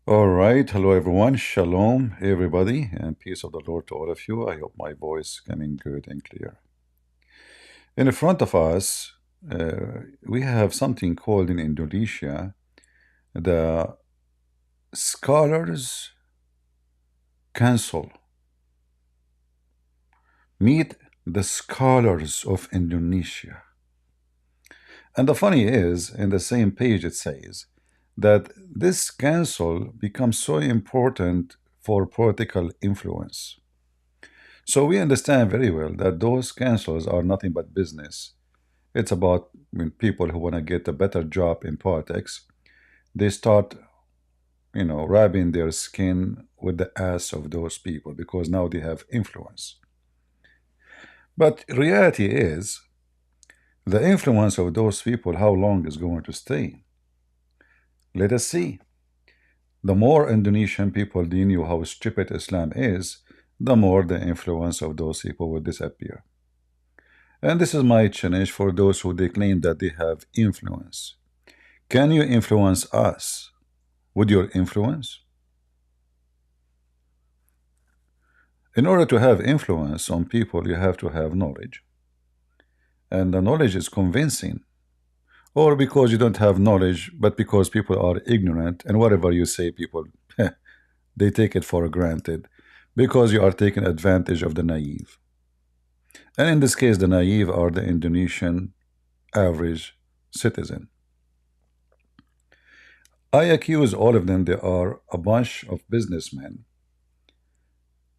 All right. Hello, everyone. Shalom, everybody, and peace of the Lord to all of you. I hope my voice coming good and clear. In front of us, we have something called in Indonesia the Scholars Council. Meet the scholars of Indonesia. And the funny is, in the same page, it says that this council becomes so important for political influence. So we understand very well that those councils are nothing but business. It's about when people who want to get a better job in politics, they start, rubbing their skin with the ass of those people because now they have influence. But reality is, the influence of those people, how long is going to stay? Let us see. The more Indonesian people they knew how stupid Islam is, the more the influence of those people will disappear. And this is my challenge for those who they claim that they have influence. Can you influence us with your influence? In order to have influence on people, you have to have knowledge. And the knowledge is convincing. Or because you don't have knowledge, but because people are ignorant, and whatever you say, people, they take it for granted because you are taking advantage of the naive. And in this case, the naive are the Indonesian average citizen. I accuse all of them they are a bunch of businessmen.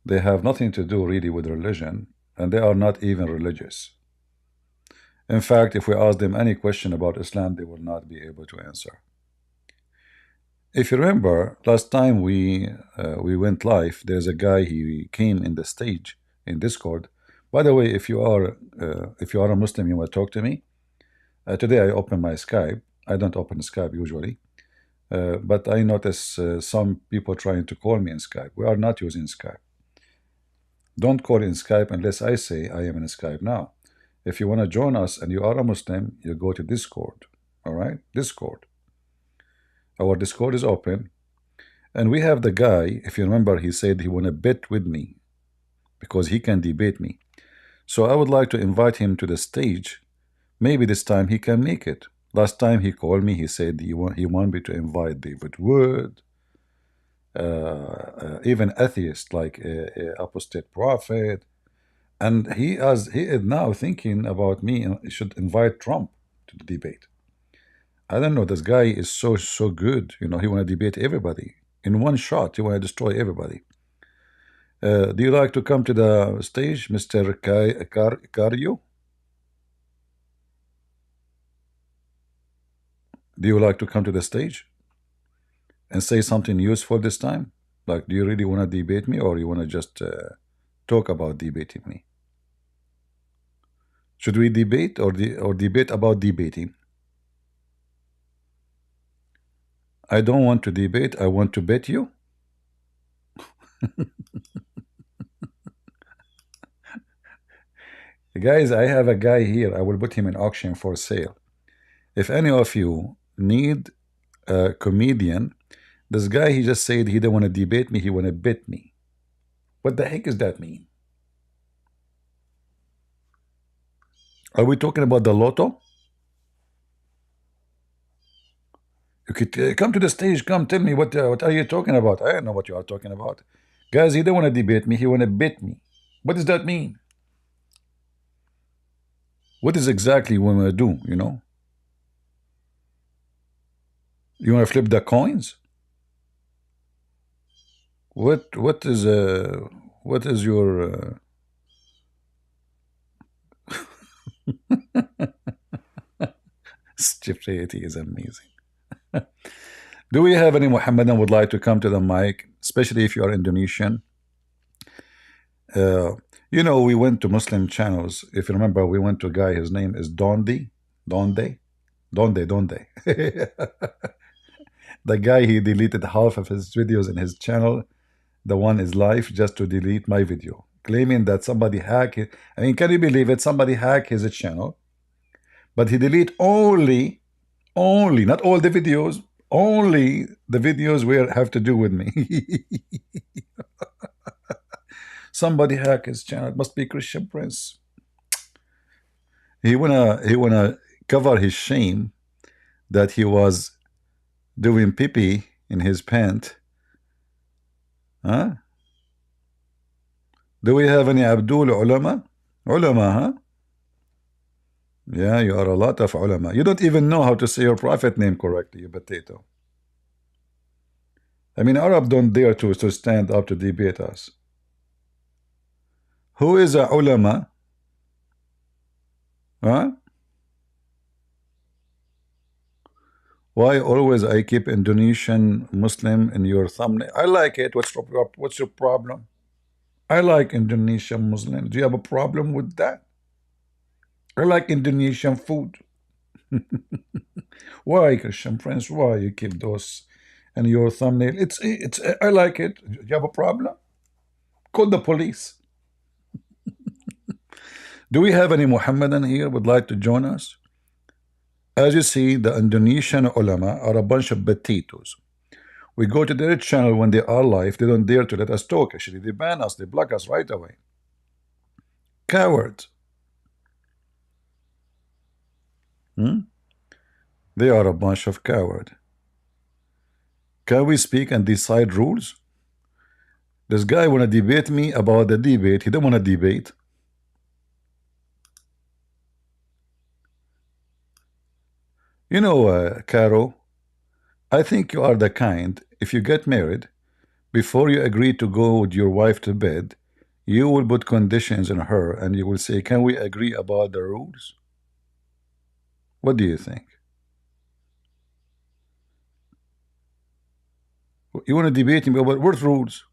They have nothing to do really with religion, and they are not even religious. In fact, if we ask them any question about Islam, they will not be able to answer. If you remember, last time we went live, there's a guy, he came in the stage in Discord. By the way, if you are a Muslim, you want to talk to me. Today I open my Skype. I don't open Skype usually. But I notice some people trying to call me in Skype. We are not using Skype. Don't call in Skype unless I say I am in Skype now. If you want to join us and you are a Muslim, you go to Discord. All right? Discord. Our Discord is open. And we have the guy, if you remember, he said he want to bet with me because he can debate me. So I would like to invite him to the stage. Maybe this time he can make it. Last time he called me, he said he want me to invite David Wood, even atheists like apostate prophet, and he is now thinking about me. He should invite Trump to the debate. I don't know. This guy is so good. He want to debate everybody in one shot. He want to destroy everybody. Do you like to come to the stage, Mr. Cario? Do you like to come to the stage and say something useful this time? Like, do you really want to debate me, or you want to just talk about debating me? Should we debate or debate about debating? I don't want to debate. I want to bet you. Guys, I have a guy here. I will put him in auction for sale. If any of you need a comedian, this guy, he just said he don't want to debate me. He want to bet me. What the heck does that mean? Are we talking about the lotto? You could come to the stage. Come, tell me what are you talking about? I don't know what you are talking about. Guys, he don't want to debate me. He want to bet me. What does that mean? What is exactly we want to do? You want to flip the coins? What is your stupidity is amazing. Do we have any Muhammadan would like to come to the mic, especially if you are Indonesian? We went to Muslim channels. If you remember, we went to a guy, his name is Donde. The guy, he deleted half of his videos in his channel. The one is live just to delete my video, claiming that somebody hacked it. I mean, can you believe it? Somebody hacked his channel, but he delete only, not all the videos, Only the videos where have to do with me. Somebody hack his channel. It must be Christian Prince. He wanna cover his shame that he was doing pee-pee in his pant. Huh? Do we have any Abdul ulama? Ulama, huh? Yeah, you are a lot of ulama. You don't even know how to say your prophet name correctly, you potato. I mean, Arab don't dare to stand up to debate us. Who is a ulama? Huh? Why always I keep Indonesian Muslim in your thumbnail? I like it. What's your problem? I like Indonesian Muslim. Do you have a problem with that? I like Indonesian food. Why, Christian Prince? Why you keep those in your thumbnail? It's I like it. Do you have a problem? Call the police. Do we have any Muhammadan here would like to join us? As you see, the Indonesian ulama are a bunch of potatoes. We go to their channel when they are live. They don't dare to let us talk. Actually, they ban us. They block us right away. Cowards. They are a bunch of cowards. Can we speak and decide rules? This guy want to debate me about the debate. He don't want to debate. You know, Caro, I think you are the kind, if you get married, before you agree to go with your wife to bed, you will put conditions on her and you will say, can we agree about the rules? What do you think? You want to debate me about what rules?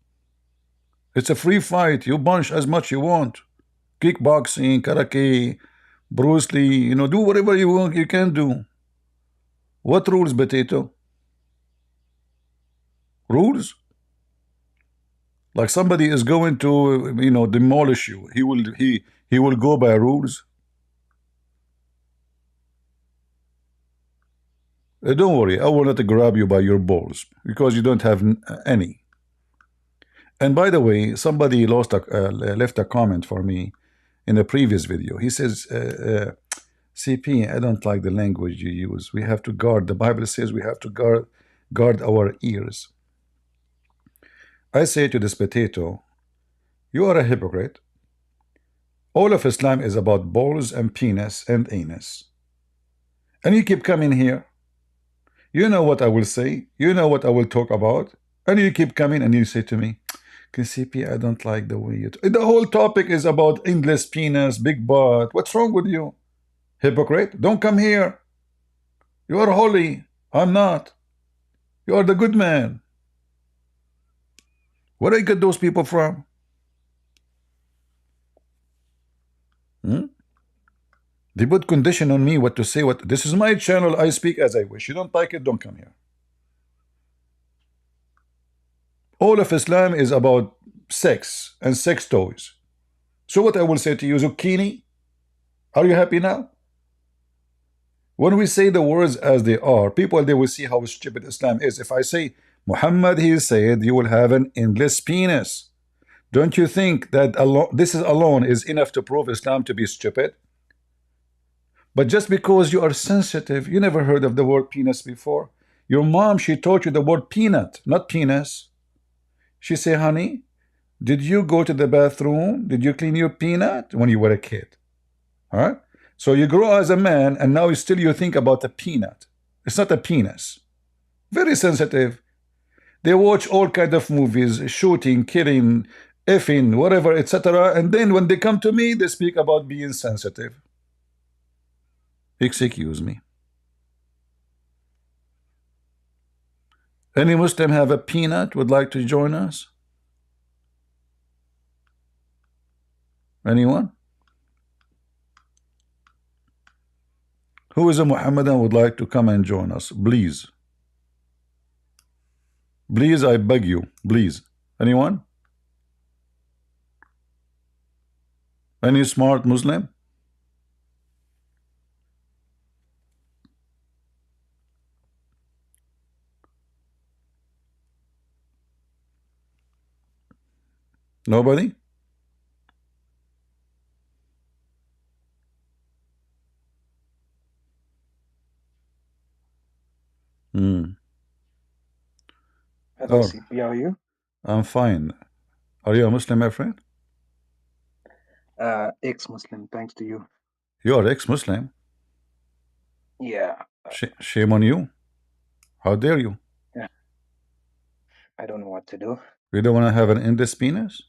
It's a free fight. You punch as much you want. Kickboxing, karate, Bruce Lee, you know, do whatever you want, you can do. What rules, potato? Rules? Like somebody is going to, you know, demolish you. He will go by rules. Don't worry, I will not grab you by your balls because you don't have any. And by the way, somebody left a comment for me in a previous video. He says, CP, I don't like the language you use. We have to guard. The Bible says we have to guard our ears. I say to this potato, you are a hypocrite. All of Islam is about balls and penis and anus. And you keep coming here. You know what I will say. You know what I will talk about. And you keep coming and you say to me, CP, I don't like the way you the whole topic is about endless penis, big butt. What's wrong with you? Hypocrite, don't come here. You are holy. I'm not. You are the good man. Where I get those people from? They put condition on me what to say. What this is my channel. I speak as I wish. You don't like it, don't come here. All of Islam is about sex and sex toys. So what I will say to you, zucchini, are you happy now? When we say the words as they are, people, they will see how stupid Islam is. If I say, Muhammad, he said, you will have an endless penis. Don't you think that this is alone is enough to prove Islam to be stupid? But just because you are sensitive, you never heard of the word penis before. Your mom, she taught you the word peanut, not penis. She say, honey, did you go to the bathroom? Did you clean your peanut when you were a kid? All right? So you grow as a man, and now still you think about a peanut. It's not a penis. Very sensitive. They watch all kind of movies, shooting, killing, effing, whatever, etc. And then when they come to me, they speak about being sensitive. Excuse me. Any Muslim have a peanut would like to join us? Anyone? Who is a Muhammadan would like to come and join us? Please. Please, I beg you. Please. Anyone? Any smart Muslim? Nobody? Hmm. Hello, Oh, CP, how are you? I'm fine. Are you a Muslim, my friend? Ex-Muslim, thanks to you. You are ex-Muslim. Yeah, Shame on you. How dare you? yeah, I don't know what to do. You don't want to have an endless penis?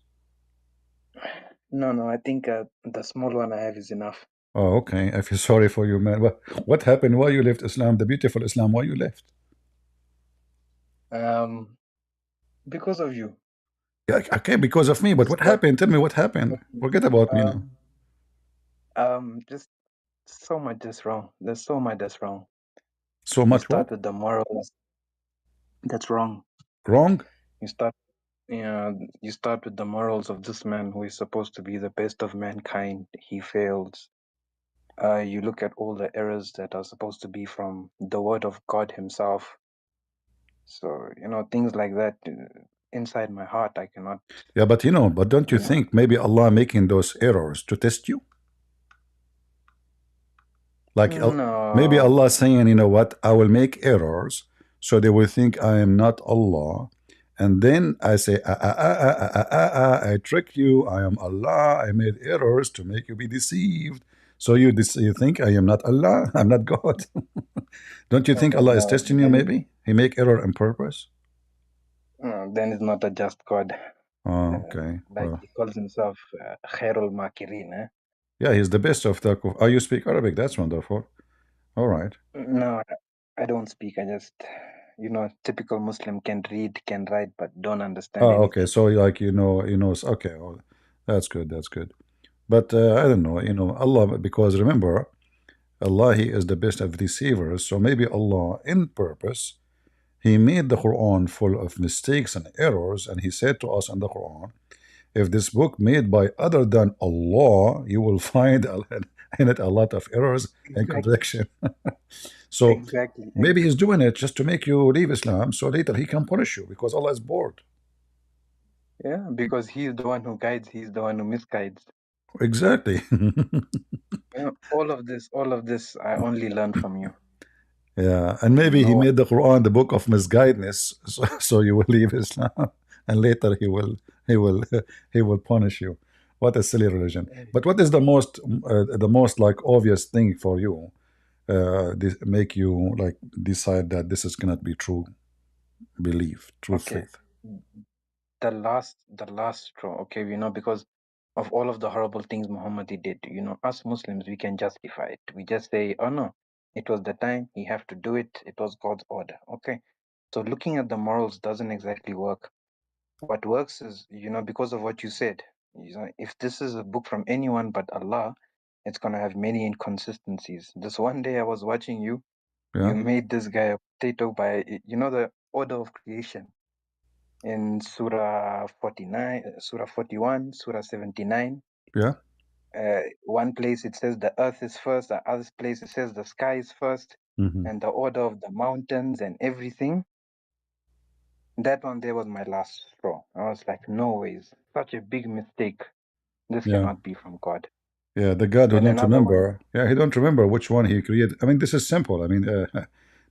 No, no, I think the small one I have is enough. Oh, okay. I feel sorry for you, man. What happened? Why you left Islam? The beautiful Islam. Why you left? Um, because of you. Yeah, okay, because of me. You But what start. happened? Tell me what happened. Forget about me now. Just so much that's wrong. There's so much that's wrong. So You much what? start with the morals. That's wrong. Wrong? You start. You start with the morals of this man who is supposed to be the best of mankind. He fails. You look at all the errors that are supposed to be from the word of God Himself. So, things like that inside my heart, I cannot, Yeah, but but don't you you know. think maybe Allah making those errors to test you? Like maybe No, Allah saying, you know what, I will make errors so they will think I am not Allah. And then I say, I trick you, I am Allah, I made errors to make you be deceived. So you think I am not Allah, I'm not God. Don't you think okay, Allah is no, testing you maybe? He make error on purpose? then it's not a just God. Oh, okay. Like Well, he calls himself Khairul Makirin. yeah, he's the best of the. Oh, you speak Arabic. That's wonderful. All right. No, I don't speak. I just, typical Muslim can read, can write, but don't understand Oh, okay. anything. So like okay. Well, that's good. That's good. But I don't know. Allah, because remember, Allah, He is the best of deceivers. So maybe Allah, in purpose, He made the Quran full of mistakes and errors, and He said to us in the Quran, if this book made by other than Allah, you will find in it a lot of errors and Exactly. contradiction. So Exactly. maybe He's doing it just to make you leave Islam, so later He can punish you because Allah is bored. Yeah, because he's the one who guides, he's the one who misguides. Exactly. All of this, I only learned from you. Yeah, and maybe he No made the Quran the book of misguidance, so you will leave Islam, and later he will he will punish you. What a silly religion! one. But what is the most like obvious thing for you? This make you like decide that this is cannot be true belief, true Okay. faith. The last straw, okay, because of all of the horrible things Muhammad did, us Muslims, we can justify it. We just say, oh no, it was the time, he have to do it, it was God's order. Okay. So looking at the morals doesn't exactly work. What works is, because of what you said, if this is a book from anyone but Allah, it's gonna have many inconsistencies. This one day I was watching you, Yeah, you made this guy a potato by, the order of creation in Surah 49, Surah 41, Surah 79. yeah. One place it says the earth is first, the other place it says the sky is first, Hmm. and the order of the mountains and everything. That one there was my last straw. I was like, no ways, such a big mistake. This Yeah. cannot be from God. Yeah, the God who Then don't another one, remember. Yeah, he don't remember which one he created. I mean, this is simple. I mean,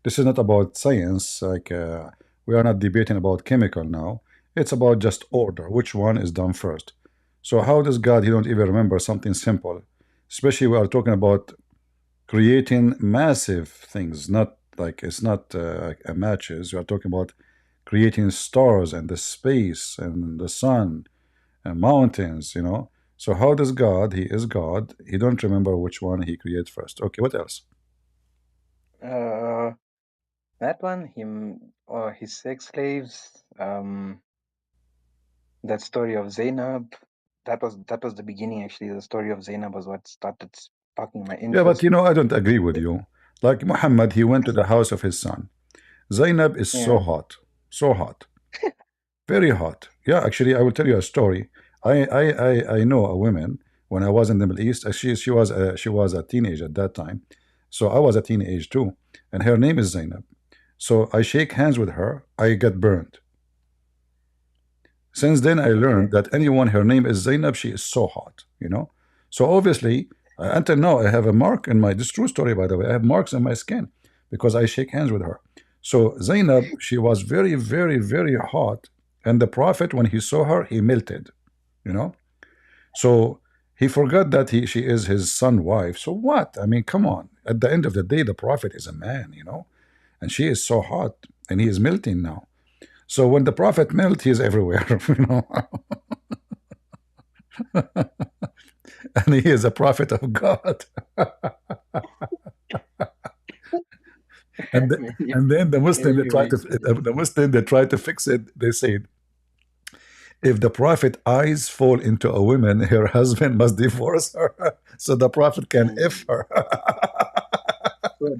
this is not about science. Like we are not debating about chemical now. It's about just order. Which one is done first? So how does God? He don't even remember something simple. Especially we are talking about creating massive things. Not like it's not matches. We are talking about creating stars and the space and the sun and mountains, So how does God, he is God, he don't remember which one he created first. Okay, what else? uh, that one, him or his sex slaves, that story of Zainab, that was the beginning actually. The story of Zainab was what started sparking my Yeah, but interest. I don't agree with you. Like Muhammad, he went to the house of his son. Zainab is so Yeah. hot, so hot, very hot. Yeah, actually, I will tell you a story. I know a woman when I was in the Middle East. She was a teenager at that time, so I was a teenage too, and her name is Zainab. So I shake hands with her. I get burned. Since then, I Okay. learned that anyone her name is Zainab, she is so hot, you know. So obviously, until now, I have a mark in my. This is true story, by the way. I have marks on my skin because I shake hands with her. So Zainab, she was very, very, very hot, and the Prophet, when he saw her, he melted, you know. So he forgot that she is his son wife. So what? I mean, come on. At the end of the day, the Prophet is a man, you know, and she is so hot, and he is melting now. So when the Prophet melt, he's everywhere, you know. And he is a prophet of God. And and then the Muslim they try Anyway, to the Muslim they try to fix it. They say if the prophet eyes fall into a woman, her husband must divorce her, so the prophet can mm, if her. so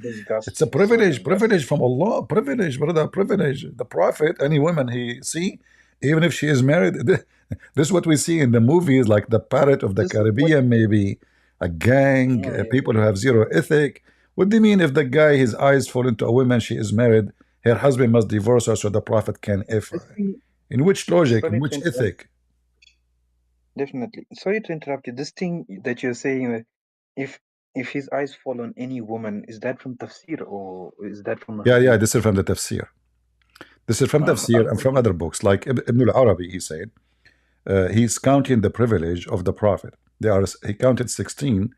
It's a disgusting, so privilege, disgusting. privilege from Allah, privilege, brother, privilege. The prophet, any woman he see, even if she is married, this is what we see in the movies, like the Pirate of the This is what, Caribbean, maybe a gang, yeah, yeah, people who yeah. have zero ethic. What do you mean if the guy his eyes fall into a woman, she is married, her husband must divorce her so the prophet can if This her? thing, In which logic? In sorry to which interrupt, ethic? definitely. Sorry to interrupt you. This thing that you're saying that if if his eyes fall on any woman, is that from tafsir or is that from a Yeah, yeah. hadith? This is from the tafsir. This is from Ah, tafsir and from okay. other books like Ibn al-Arabi. He said. He's counting the privilege of the prophet. He counted 16,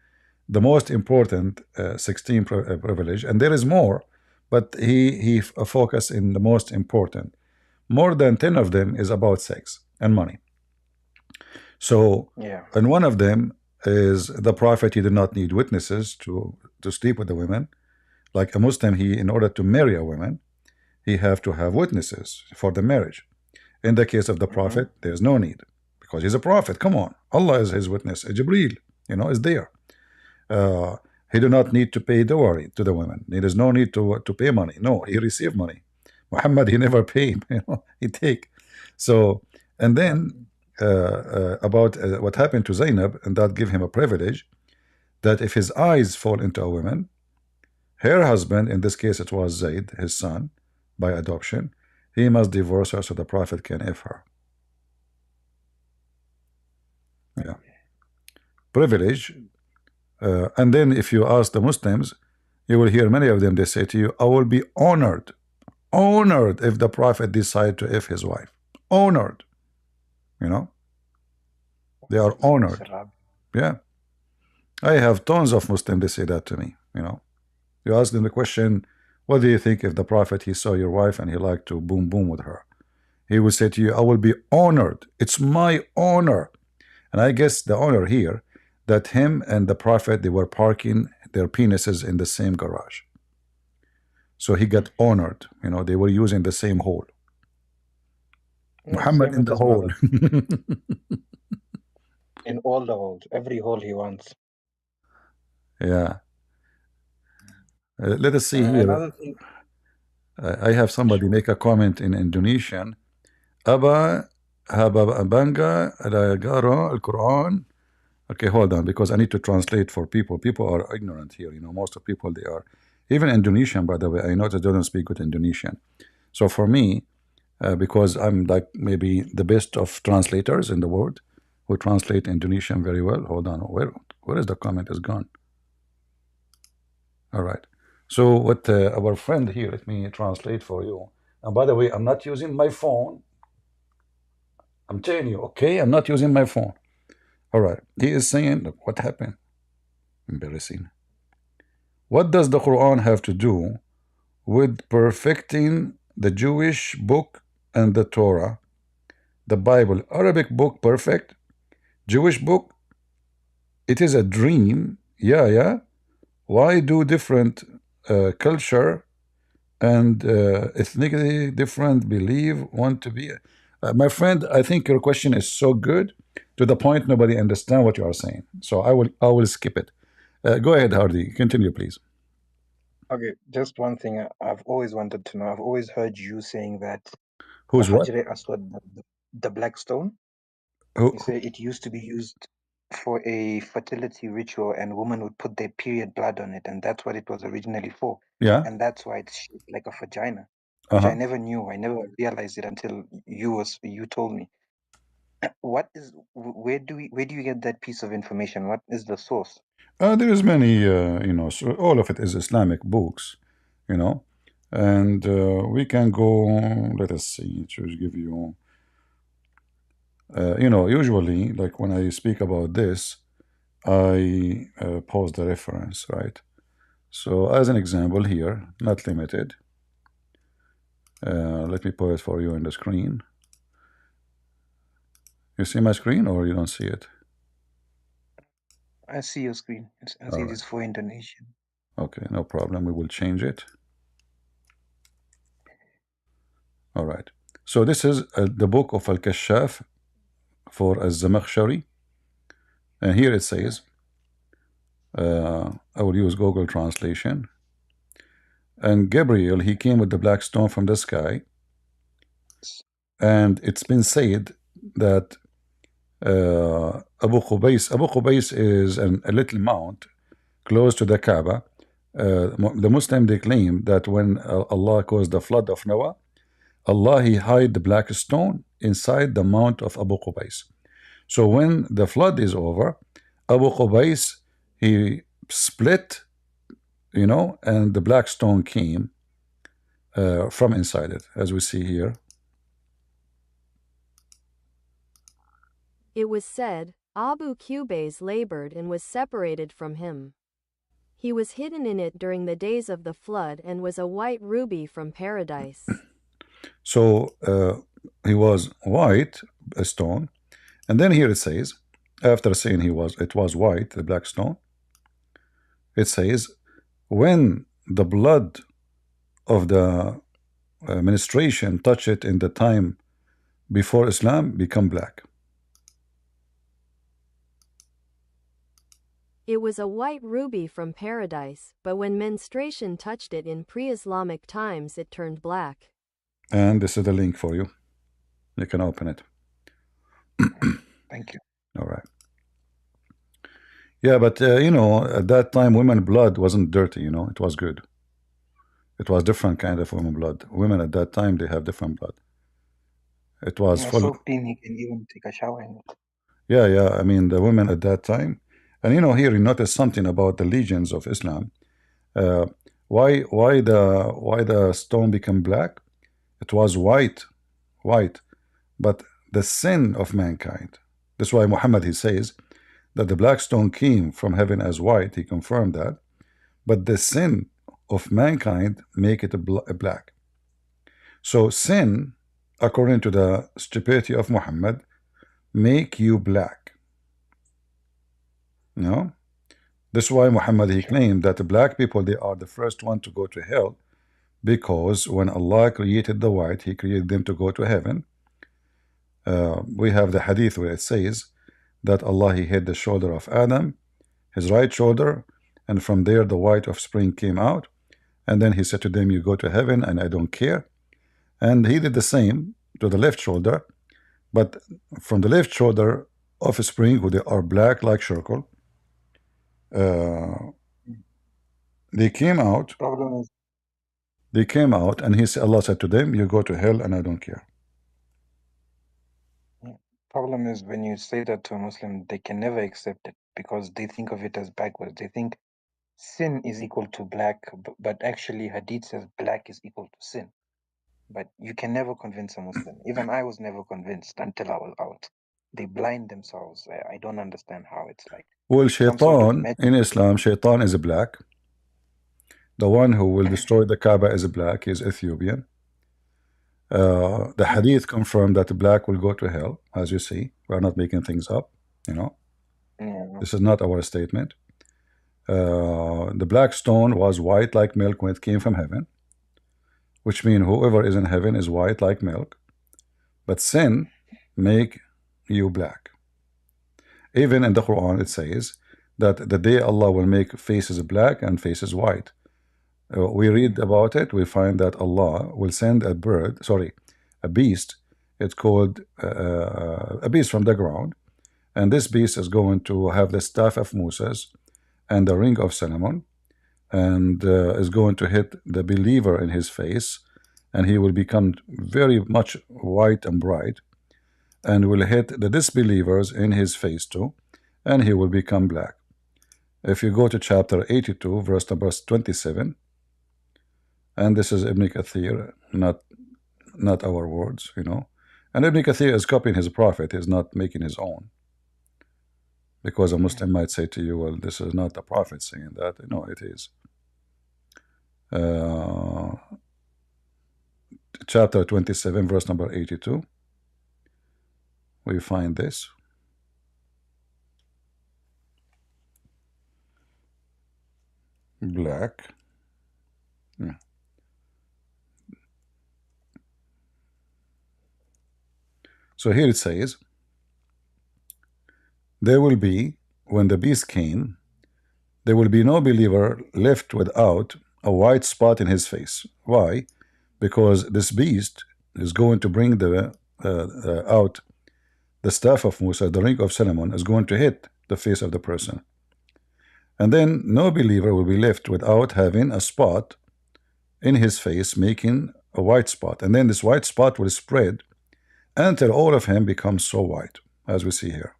the most important 16 privilege, and there is more, but he focused in the most important. More than 10 of them is about sex and money. So, Yeah. and one of them is the prophet. He did not need witnesses to sleep with the women. Like a Muslim, he in order to marry a woman, he have to have witnesses for the marriage. In the case of the Mm-hmm. prophet, there's no need because he's a prophet. Come on, Allah is his witness. Jibreel, is there. Uh, he do not need to pay dowry to the women. There is no need to pay money. No, he received money. Muhammad, he never paid. He take. So, and then about what happened to Zainab, and that give him a privilege that if his eyes fall into a woman, her husband, in this case it was Zaid, his son, by adoption, he must divorce her so the prophet can if her. Yeah, privilege. And then if you ask the Muslims, you will hear many of them, they say to you, I will be honored if the prophet decide to if his wife. Honored, you know, they are honored. Yeah. I have tons of Muslims, they say that to me, You ask them the question, what do you think if the prophet, he saw your wife and he liked to boom boom with her? He will say to you, I will be honored. It's my honor. And I guess the honor here that him and the prophet they were parking their penises in the same garage. So he got honored. They were using the same hole. Yeah, Muhammad same in with the his hole. mother. In all the holes, every hole he wants. Yeah. Let us see here. Another thing, I have somebody sure. make a comment in Indonesian. Aba haba banga garo al Quran. Okay, hold on, because I need to translate for people. People are ignorant here. Most of people they are. Even Indonesian, by the way, I noticed they don't speak good Indonesian. So for me, because I'm like maybe the best of translators in the world who translate Indonesian very well. Hold on, where is the comment? Is gone. All right. So what our friend here, let me translate for you. And by the way, I'm not using my phone. I'm telling you, okay, I'm not using my phone. All right. He is saying, look, what happened? Embarrassing. What does the Quran have to do with perfecting the Jewish book and the Torah, the Bible, Arabic book perfect, Jewish book? It is a dream. Yeah, yeah. Why do different culture and ethnicity different believe want to be? My friend, I think your question is so good to the point nobody understand what you are saying. So I will skip it. Go ahead, Hardy. Continue, please. Okay, just one thing I've always wanted to know. I've always heard you saying that the Who's what? Hajr Aswad, the black stone, Who? you say it used to be used for a fertility ritual and women would put their period blood on it, and that's what it was originally for. Yeah. And that's why it's shaped like a vagina, Uh which I huh. never knew. I never realized it until you told me. What is where do you get that piece of information? What is the source? There is many, so all of it is Islamic books, you know, and we can go. Let us see. To give you, usually, like when I speak about this, I post the reference, right? So as an example here, not limited. Let me put it for you on the screen. You see my screen, or you don't see it? I see your screen. I All see right. this for Indonesian. Okay, no problem. We will change it. All right. So this is the book of Al-Kashaf for Az-Zamakhshari. And here it Yeah. says, I will use Google Translation. And Gabriel, he came with the black stone from the sky. And it's been said that Abu Qubais is a little mount close to the Kaaba. The Muslim, they claim that when Allah caused the flood of Noah, Allah, he hid the black stone inside the mount of Abu Qubais. So when the flood is over, Abu Qubais, he split, and the black stone came from inside it, as we see here. It was said, Abu Qubais labored and was separated from him. He was hidden in it during the days of the flood and was a white ruby from paradise. So he was white, a stone. And then here it says, after saying it was white, the black stone, it says, when the blood of the menstruation touch it in the time before Islam, become black. It was a white ruby from paradise, but when menstruation touched it in pre-Islamic times, it turned black. And this is the link for you. You can open it. Thank you. All right. Yeah, but at that time, women blood wasn't dirty. It was good. It was different kind of women blood. Women at that time, they have different blood. It was Yeah, full. so clean he can even take a shower in it. Yeah. I mean, the women at that time, and here you notice something about the legions of Islam. Uh, why the stone become black? It was white, but the sin of mankind. That's why Muhammad, he says that the black stone came from heaven as white. He confirmed that, but the sin of mankind make it a black. So sin, according to the stupidity of Muhammad, make you black. That's why Muhammad, he claimed that the black people, they are the first one to go to hell, because when Allah created the white, he created them to go to heaven. We have the hadith where it says that Allah, he hit the shoulder of Adam, his right shoulder, and from there the white offspring came out, and then he said to them, you go to heaven and I don't care. And he did the same to the left shoulder, but from the left shoulder offspring, who they are black like charcoal, they came out. They came out, and Allah said to them, you go to hell and I don't care. Problem is, when you say that to a Muslim, they can never accept it because they think of it as backwards. They think sin is equal to black, but actually Hadith says black is equal to sin. But you can never convince a Muslim. Even I was never convinced until I was out. They blind themselves. I don't understand how it's like. Well, Some sort of Shaitan, in Islam, Shaitan is black. The one who will destroy the Kaaba is black. He is Ethiopian. The hadith confirmed that the black will go to hell, as you see. We are not making things up, Yeah. This is not our statement. The black stone was white like milk when it came from heaven, which means whoever is in heaven is white like milk. But sin make you black. Even in the Quran, it says that the day Allah will make faces black and faces white. We read about it, we find that Allah will send a beast. It's called a beast from the ground, and this beast is going to have the staff of Moses and the ring of Solomon, and is going to hit the believer in his face, and he will become very much white and bright. and will hit the disbelievers in his face too, and he will become black. If you go to chapter 82, verse number 27, and this is Ibn Kathir, not our words, And Ibn Kathir is copying his prophet, he's not making his own. Because a Muslim might say to you, well, this is not the prophet saying that. No, it is. Chapter 27, verse number 82. We find this. Black. Yeah. So here it says, there will be, when the beast came, there will be no believer left without a white spot in his face. Why? Because this beast is going to bring out the staff of Musa, the ring of Solomon, is going to hit the face of the person. And then no believer will be left without having a spot in his face, making a white spot. And then this white spot will spread until all of him becomes so white, as we see here.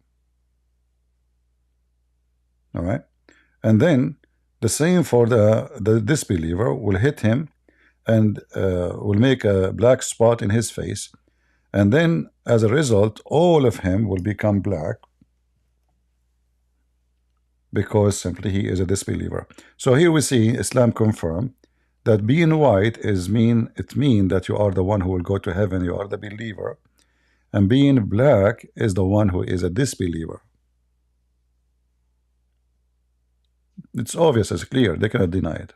All right? And then the same for the disbeliever will hit him and will make a black spot in his face. And then, as a result, all of him will become black because simply he is a disbeliever. So here we see Islam confirm that being white mean that you are the one who will go to heaven, you are the believer. And being black is the one who is a disbeliever. It's obvious, it's clear, they cannot deny it,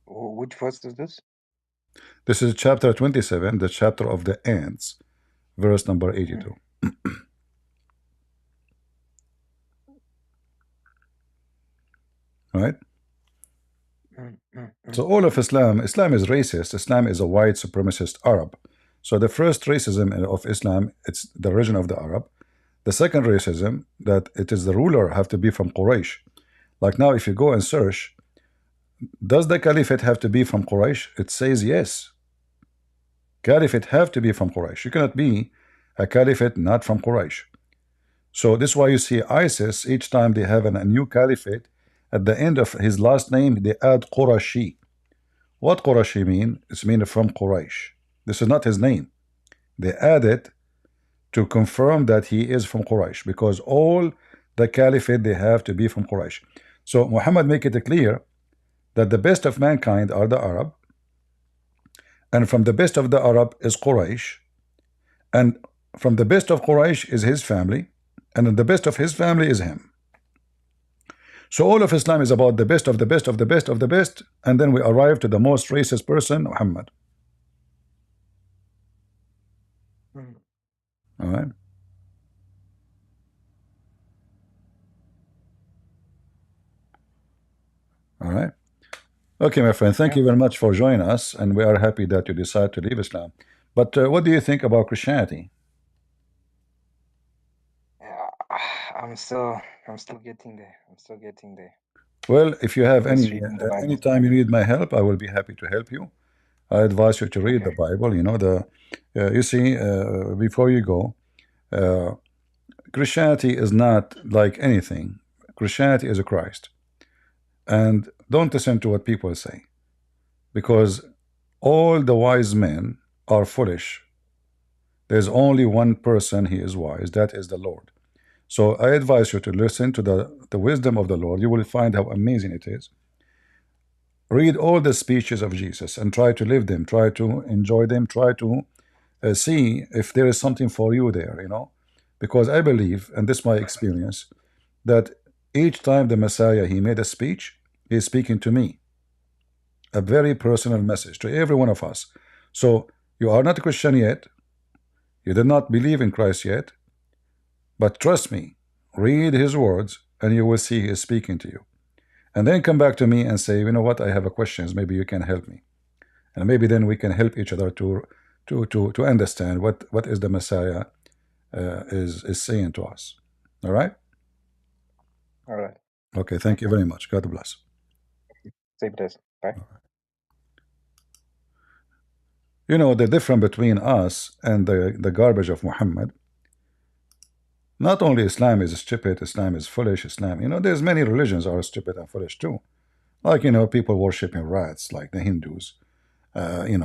Which verse is this? This is chapter 27, the chapter of the ants, verse number 82. Right? So all of Islam is racist. Islam is a white supremacist Arab. So the first racism of Islam, it's the origin of the Arab. The second racism, that it is the ruler have to be from Quraysh. Like now, if you go and search, does the caliphate have to be from Quraysh? It says yes. Caliphate have to be from Quraysh. You cannot be a caliphate not from Quraysh. So this is why you see ISIS, each time they have a new caliphate, at the end of his last name, they add Qurashi. What Qurashi mean? It's mean from Quraysh. This is not his name. They add it to confirm that he is from Quraysh, because all the caliphate, they have to be from Quraysh. So Muhammad make it clear that the best of mankind are the Arab, and from the best of the Arab is Quraysh, and from the best of Quraysh is his family, and then the best of his family is him. So all of Islam is about the best of the best of the best of the best, and then we arrive to the most racist person, Muhammad. All right. All right. Okay, my friend, thank you very much for joining us, and we are happy that you decide to leave Islam. But what do you think about Christianity? I'm still getting there. I'm still getting there. Well, if you have Just reading the Bible. any time you need my help, I will be happy to help you. I advise you to read the Bible. You see, before you go, Christianity is not like anything. Christianity is a Christ. And don't listen to what people say, because all the wise men are foolish. There's only one person he is wise, that is the Lord. So I advise you to listen to the wisdom of the Lord. You will find how amazing it is. Read all the speeches of Jesus and try to live them, try to enjoy them, try to see if there is something for you there, because I believe, and this is my experience, that each time the Messiah, he made a speech, he is speaking to me, a very personal message to every one of us. So you are not a Christian yet, you did not believe in Christ yet, but trust me, read his words and you will see he is speaking to you. And then come back to me and say, you know what, I have a questions, maybe you can help me. And maybe then we can help each other to understand what is the Messiah is saying to us. All right? All right. Okay, thank you very much. God bless. Save this. Bye. You know, the difference between us and the garbage of Muhammad, not only Islam is stupid, Islam is foolish, Islam, you know, there's many religions are stupid and foolish too. Like, you know, people worshiping rats, like the Hindus. In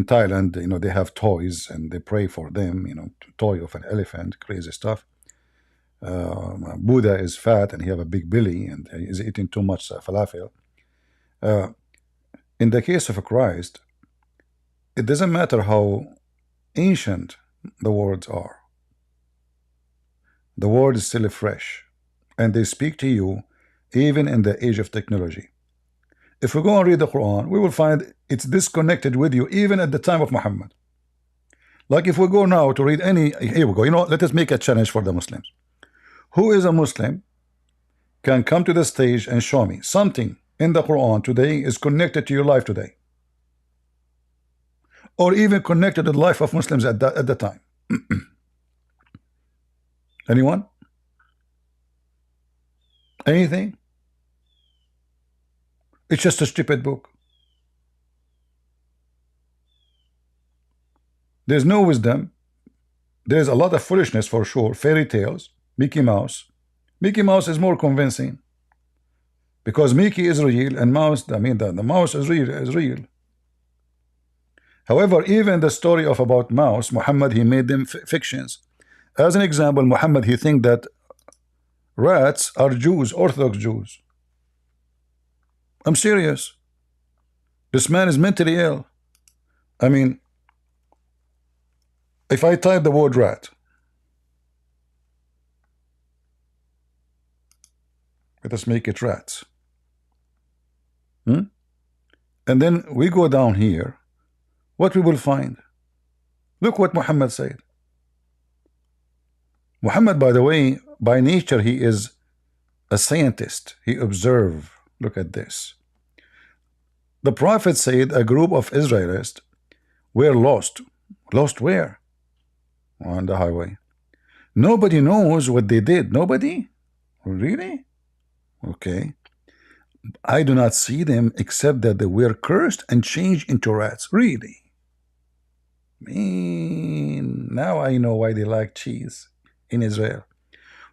Thailand, you know, they have toys and they pray for them, you know, toy of an elephant, crazy stuff. Buddha is fat and he have a big belly and he is eating too much falafel. In the case of Christ, it doesn't matter how ancient the words are. The word is still fresh, and they speak to you even in the age of technology. If we go and read the Quran, we will find it's disconnected with you even at the time of Muhammad. Like if we go now to read any, here we go, you know, let us make a challenge for the Muslims. Who is a Muslim can come to the stage and show me something in the Quran today is connected to your life today, or even connected to the life of Muslims at the time. Anyone? Anything? It's just a stupid book. There's no wisdom. There's a lot of foolishness for sure. Fairy tales, Mickey Mouse. Mickey Mouse is more convincing because Mickey is real and mouse, I mean the mouse is real. However, even the story of about mouse, Muhammad, he made them fictions. As an example, Muhammad, he think that rats are Jews, Orthodox Jews. I'm serious. This man is mentally ill. I mean, if I type the word rat, let us make it rats. And then we go down here, what we will find? Look what Muhammad said. Muhammad, by the way, by nature, he is a scientist. He observed. Look at this. The Prophet said a group of Israelites were lost. Lost where? On the highway. Nobody knows what they did. Nobody? Really? Okay. I do not see them except that they were cursed and changed into rats. Really? Man, now I know why they like cheese in Israel.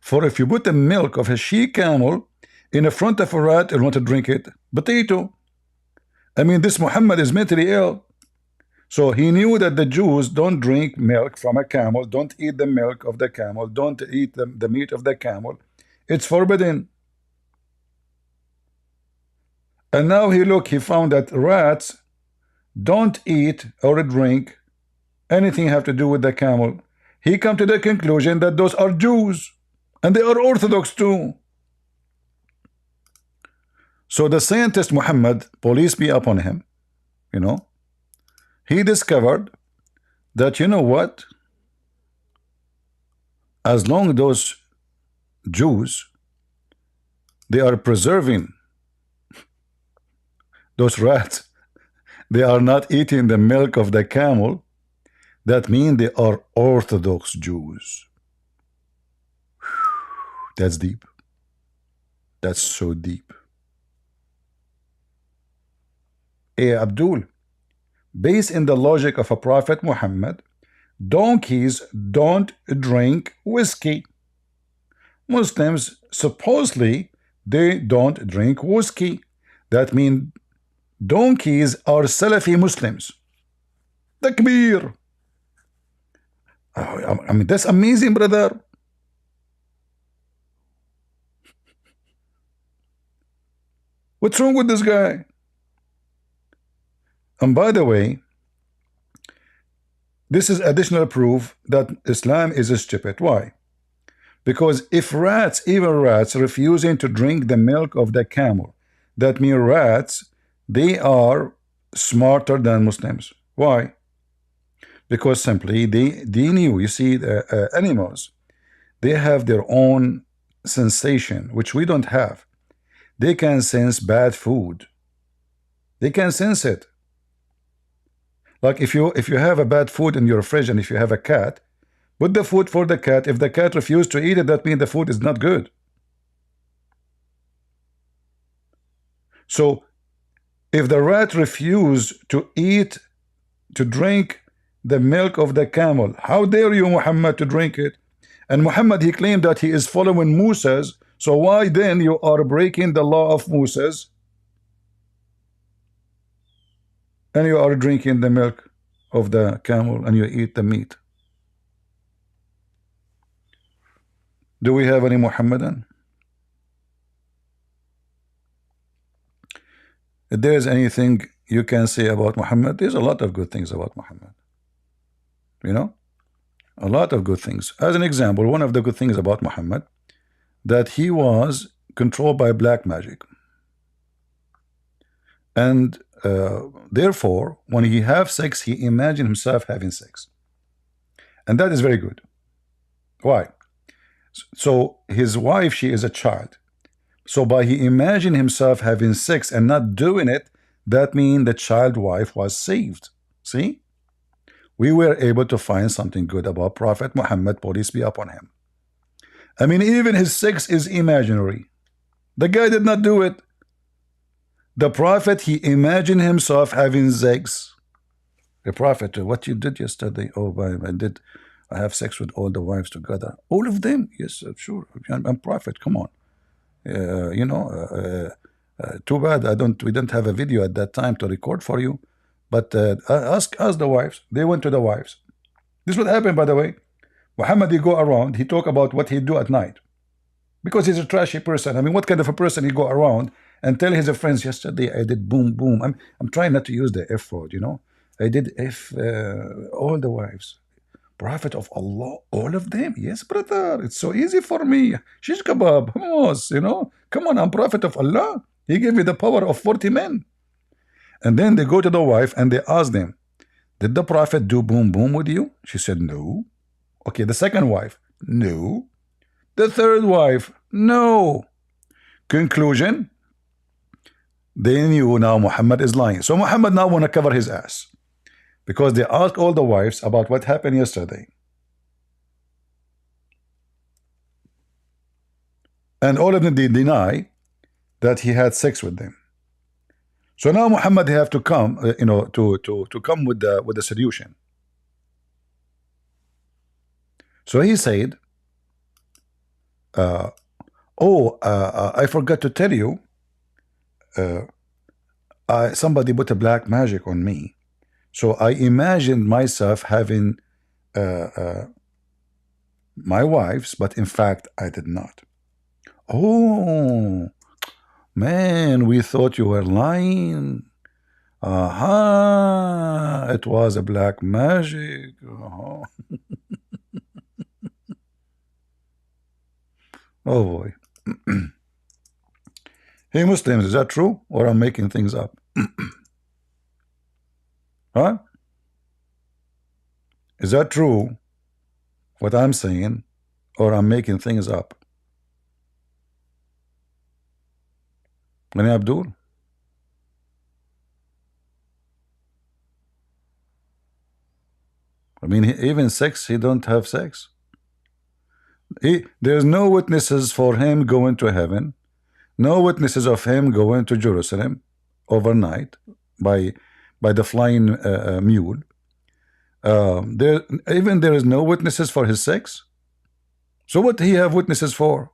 For if you put the milk of a she-camel in the front of a rat and want to drink it, potato. I mean, this Muhammad is mentally ill. So he knew that the Jews don't drink milk from a camel, don't eat the milk of the camel, don't eat the meat of the camel. It's forbidden. And now he found that rats don't eat or drink anything have to do with the camel. He come to the conclusion that those are Jews, and they are Orthodox too. So the scientist Muhammad, police be upon him, you know, he discovered that, you know what, as long as those Jews, they are preserving those rats, they are not eating the milk of the camel, that means they are Orthodox Jews. That's deep. That's so deep. Hey, Abdul, based in the logic of a Prophet Muhammad, donkeys don't drink whiskey. Muslims, supposedly, they don't drink whiskey. That means donkeys are Salafi Muslims. Takbir. I mean, that's amazing, brother. What's wrong with this guy? And by the way, this is additional proof that Islam is stupid. Why? Because if rats, even rats, refusing to drink the milk of the camel, that means rats, they are smarter than Muslims. Why? Because simply they knew, you see, the animals, they have their own sensation, which we don't have. They can sense bad food. They can sense it. Like if you have a bad food in your fridge, and if you have a cat, put the food for the cat. If the cat refuses to eat it, that means the food is not good. So if the rat refuses to eat to drink the milk of the camel. How dare you, Muhammad, to drink it? And Muhammad, he claimed that he is following Moses. So why then you are breaking the law of Moses and you are drinking the milk of the camel and you eat the meat? Do we have any Muhammadan? If there is anything you can say about Muhammad, there's a lot of good things about Muhammad. You know, a lot of good things. As an example, one of the good things about Muhammad, that he was controlled by black magic. And therefore, when he have sex, he imagined himself having sex. And that is very good. Why? So his wife, she is a child. So by he imagined himself having sex and not doing it, that means the child wife was saved. See? We were able to find something good about Prophet Muhammad, peace be upon him. I mean, even his sex is imaginary. The guy did not do it. The Prophet, he imagined himself having sex. The Prophet, what you did yesterday? Oh, I have sex with all the wives together. All of them? Yes, sure. I'm Prophet. Come on. Too bad we didn't have a video at that time to record for you. But ask the wives. They went to the wives. This would happen, by the way. Muhammad, he go around, he talk about what he do at night. Because he's a trashy person. I mean, what kind of a person he go around and tell his friends, yesterday I did boom, boom. I'm trying not to use the F word, you know. I did all the wives. Prophet of Allah, all of them. Yes, brother, it's so easy for me. Shish kebab, hummus, you know. Come on, I'm Prophet of Allah. He gave me the power of 40 men. And then they go to the wife and they ask them, did the Prophet do boom, boom with you? She said, no. Okay, the second wife, no. The third wife, no. Conclusion, they knew now Muhammad is lying. So Muhammad now want to cover his ass. Because they asked all the wives about what happened yesterday. And all of them, they deny that he had sex with them. So now Muhammad have to come, to come with the solution. So he said, I forgot to tell you, somebody put a black magic on me. So I imagined myself having my wives, but in fact I did not. Oh, man, we thought you were lying. Aha, it was a black magic. Oh boy. Hey Muslims, is that true? Or I'm making things up? Huh? Is that true, what I'm saying, or I'm making things up? Gani Abdul? I mean, even sex, he don't have sex. There's no witnesses for him going to heaven. No witnesses of him going to Jerusalem overnight by the flying mule. There is no witnesses for his sex. So what he have witnesses for?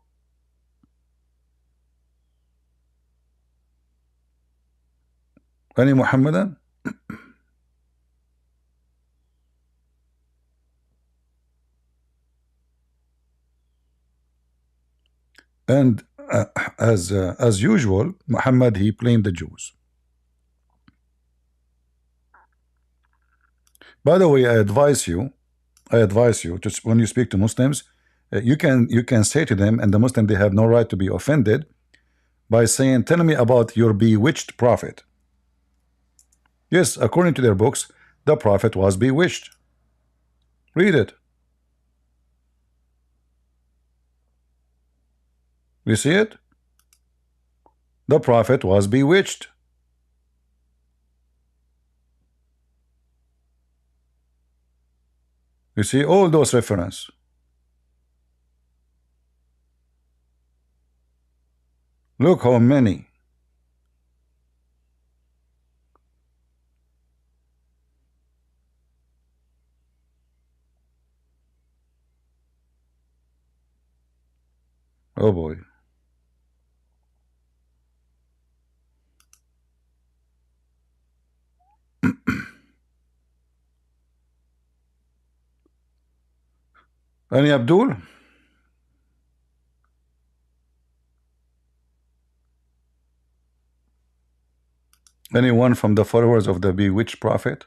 Any Muhammadan? And as usual, Muhammad, he blamed the Jews. By the way, I advise you to, when you speak to Muslims, you can say to them, and the Muslim, they have no right to be offended, by saying, tell me about your bewitched prophet. Yes, according to their books, the prophet was bewitched. Read it. You see it? The prophet was bewitched. You see all those references. Look how many. Oh boy. Any Abdul? Anyone from the followers of the bewitched prophet?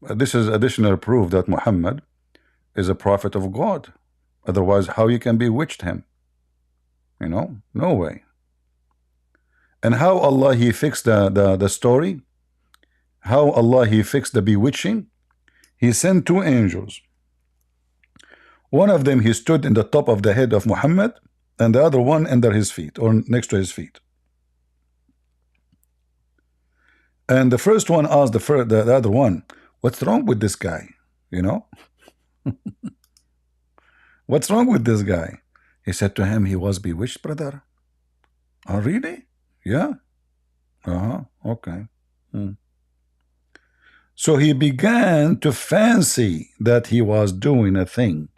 This is additional proof that Muhammad is a prophet of God. Otherwise, how you can bewitched him? You know, no way. And how Allah he fixed the story? How Allah he fixed the bewitching? He sent two angels. One of them he stood in the top of the head of Muhammad, and the other one under his feet or next to his feet. And the first one asked the other one, "What's wrong with this guy? You know, what's wrong with this guy?" He said to him, "He was bewitched, brother." Oh, really? Yeah. Okay. So he began to fancy that he was doing a thing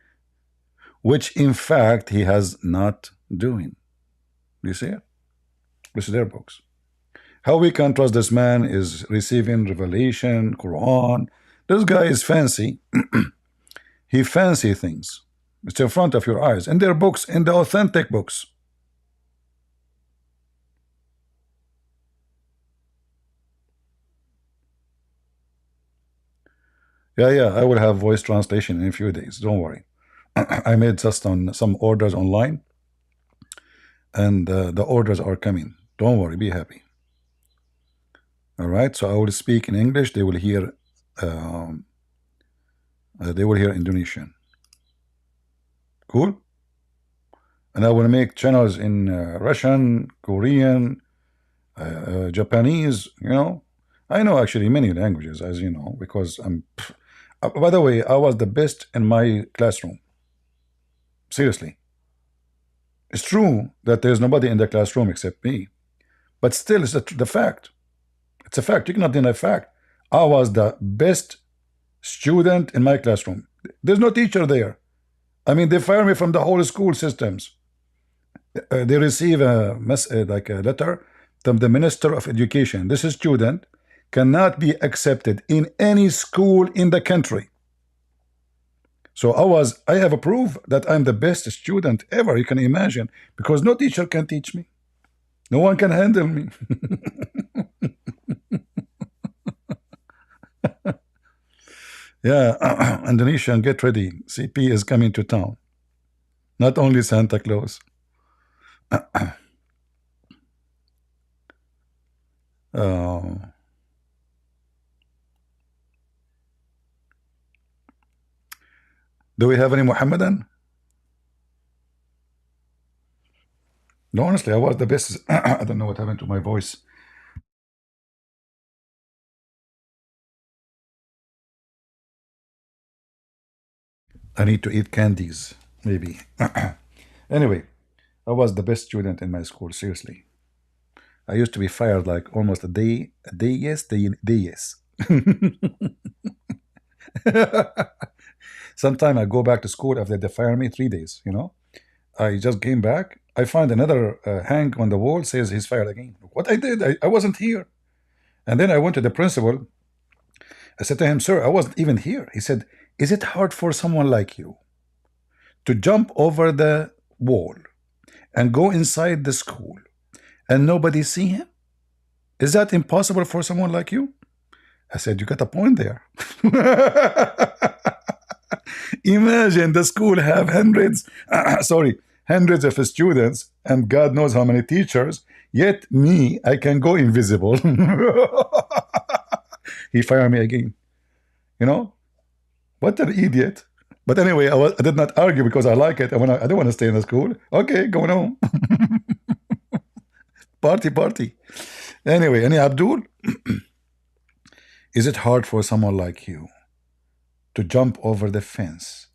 which in fact he has not doing. You see it? This is their books. How we can trust this man is receiving revelation, Quran. This guy is fancy. He fancy things. It's in front of your eyes. In their books, in the authentic books. Yeah, I will have voice translation in a few days. Don't worry. I made just on some orders online, and the orders are coming. Don't worry, be happy. All right, so I will speak in English. They will hear Indonesian. Cool. And I will make channels in Russian, Korean, Japanese. You know, I know actually many languages, as you know, because I'm. By the way, I was the best in my classroom. Seriously. It's true that there's nobody in the classroom except me, but still, it's the fact. It's a fact. You cannot deny fact. I was the best student in my classroom. There's no teacher there. I mean, they fire me from the whole school systems. They receive like a letter from the Minister of Education. This student cannot be accepted in any school in the country. So I have a proof that I'm the best student ever, you can imagine, because no teacher can teach me. No one can handle me. Yeah, Indonesian, get ready. CP is coming to town. Not only Santa Claus. Do we have any Muhammadan? No, honestly, I was the best. I don't know what happened to my voice. I need to eat candies, maybe. Anyway, I was the best student in my school, seriously. I used to be fired like almost a day yes, day yes. Sometime I go back to school after they fire me 3 days, you know. I just came back. I find another hang on the wall says he's fired again. What I did, I wasn't here. And then I went to the principal. I said to him, "Sir, I wasn't even here." He said, "Is it hard for someone like you to jump over the wall and go inside the school and nobody see him? Is that impossible for someone like you?" I said, "You got a point there." Imagine the school have hundreds of students and God knows how many teachers, yet me, I can go invisible. He fired me again. You know, what an idiot. But anyway, I did not argue because I like it. I don't want to stay in the school. Okay, going home. Party. Anyway, any Abdul? Is it hard for someone like you to jump over the fence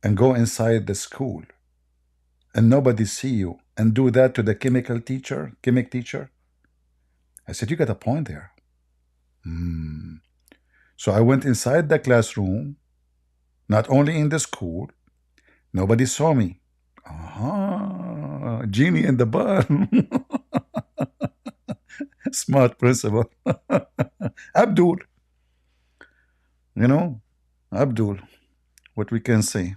and go inside the school and nobody see you and do that to the chemic teacher? I said, "You got a point there." So I went inside the classroom Not only in the school, nobody saw me. Genie in the bar. Smart principal. Abdul, Abdul, what we can say.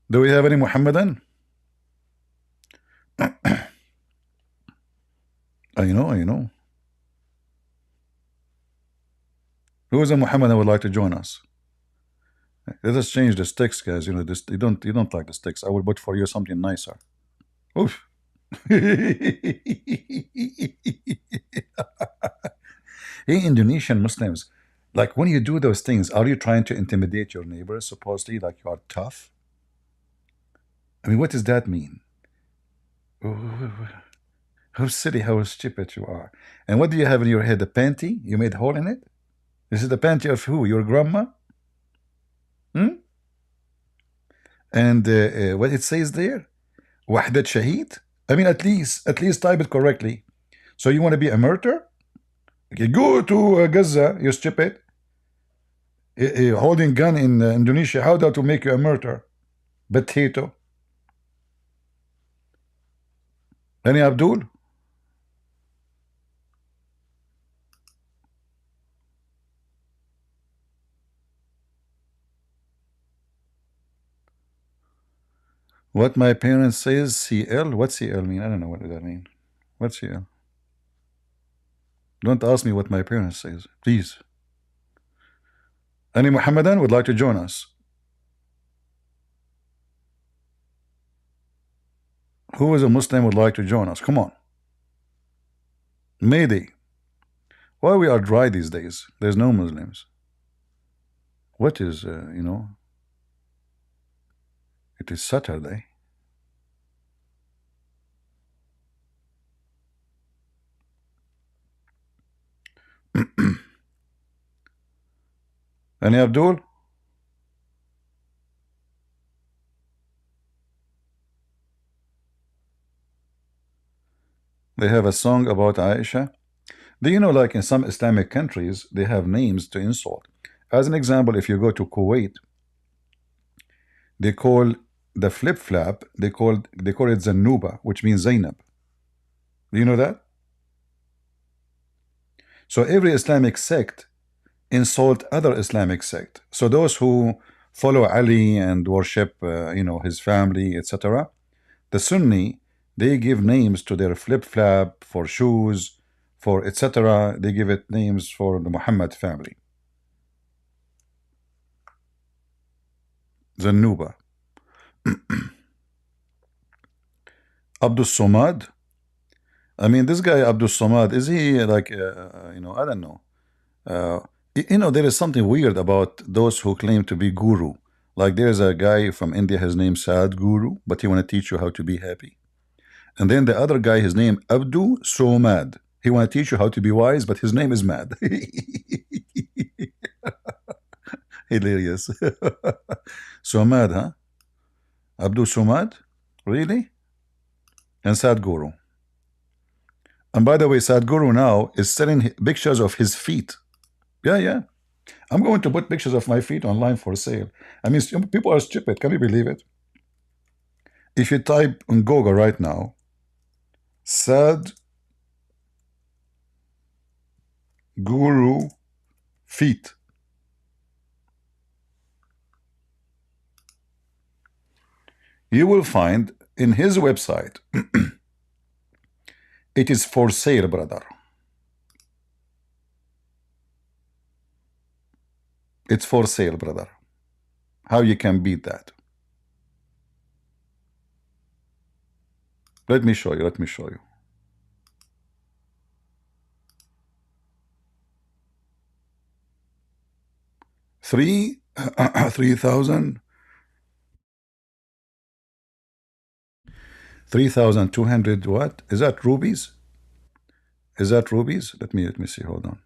Do we have any Muhammadan? I know. Who is a Muhammad that would like to join us? Let us change the sticks, guys. This you don't like the sticks. I will put for you something nicer. Oof. Hey, Indonesian Muslims, like when you do those things, are you trying to intimidate your neighbors, supposedly, like you are tough? I mean, what does that mean? How silly, how stupid you are. And what do you have in your head? A panty? You made a hole in it? This is the panty of who? Your grandma? And what it says there? Wahdat Shahid? I mean, at least type it correctly. So you want to be a murderer? Okay, go to Gaza, you stupid. Holding gun in Indonesia, how to make you a murderer? Potato. Any Abdul? What my parents says, CL? What CL mean? I don't know what that mean. What CL? Don't ask me what my parents says, please. Any Muhammadan would like to join us? Who is a Muslim would like to join us? Come on. Mayday. Why we are dry these days? There's no Muslims. What is, it is Saturday. Any Abdul? They have a song about Aisha. Do you know, like in some Islamic countries, they have names to insult? As an example, if you go to Kuwait, they call the flip-flap, they call it Zanuba, which means Zainab. Do you know that? So every Islamic sect insult other Islamic sect. So those who follow Ali and worship, his family, etc., the Sunni, they give names to their flip-flap, for shoes, for etc. They give it names for the Muhammad family. Zanuba. Abdul Somad. I mean, this guy Abdul Somad, is he like, I don't know. There is something weird about those who claim to be guru. Like there's a guy from India, his name Sad Guru, but he want to teach you how to be happy. And then the other guy, his name Abdul Somad. He want to teach you how to be wise, but his name is mad. Hilarious. Somad, huh? Abdul Somad? Really? And Sadhguru. And by the way, Sadhguru now is selling pictures of his feet. Yeah. I'm going to put pictures of my feet online for sale. I mean, people are stupid. Can you believe it? If you type on Google right now, Sadhguru feet, you will find in his website, it is for sale, brother. It's for sale, brother. How you can beat that? Let me show you. 3,000 3,200 what? Is that rubies? Let me see. Hold on.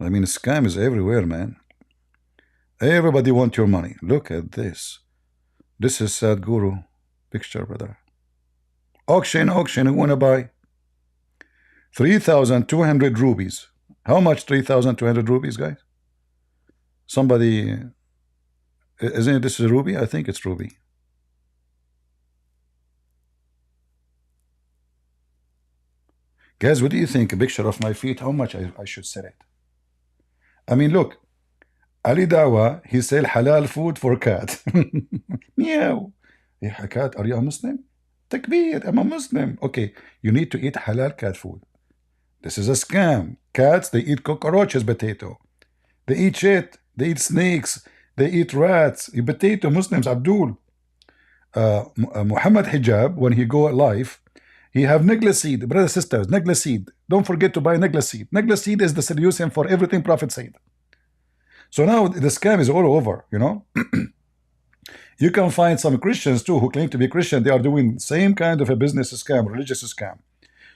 I mean, scam is everywhere, man. Everybody wants your money. Look at this. This is Sadhguru picture, brother. Auction. Who wanna buy? 3,200 rubies. How much? 3,200 rupees, guys? Somebody, isn't this a ruby? I think it's ruby. Guys, what do you think? A picture of my feet, how much I should sell it? I mean, look, Ali Dawa, he sell halal food for cat. Meow. Yeah, cat, are you a Muslim? Takbir, I'm a Muslim. Okay, you need to eat halal cat food. This is a scam. Cats, they eat cockroaches, potato. They eat shit. They eat snakes. They eat rats. Potato Muslims, Abdul. Muhammad Hijab, when he go live, he have negla seed. Brothers, sisters, negla seed. Don't forget to buy negla seed. Negla seed is the solution for everything Prophet said. So now the scam is all over, you know. You can find some Christians too who claim to be Christian. They are doing same kind of a business scam, religious scam.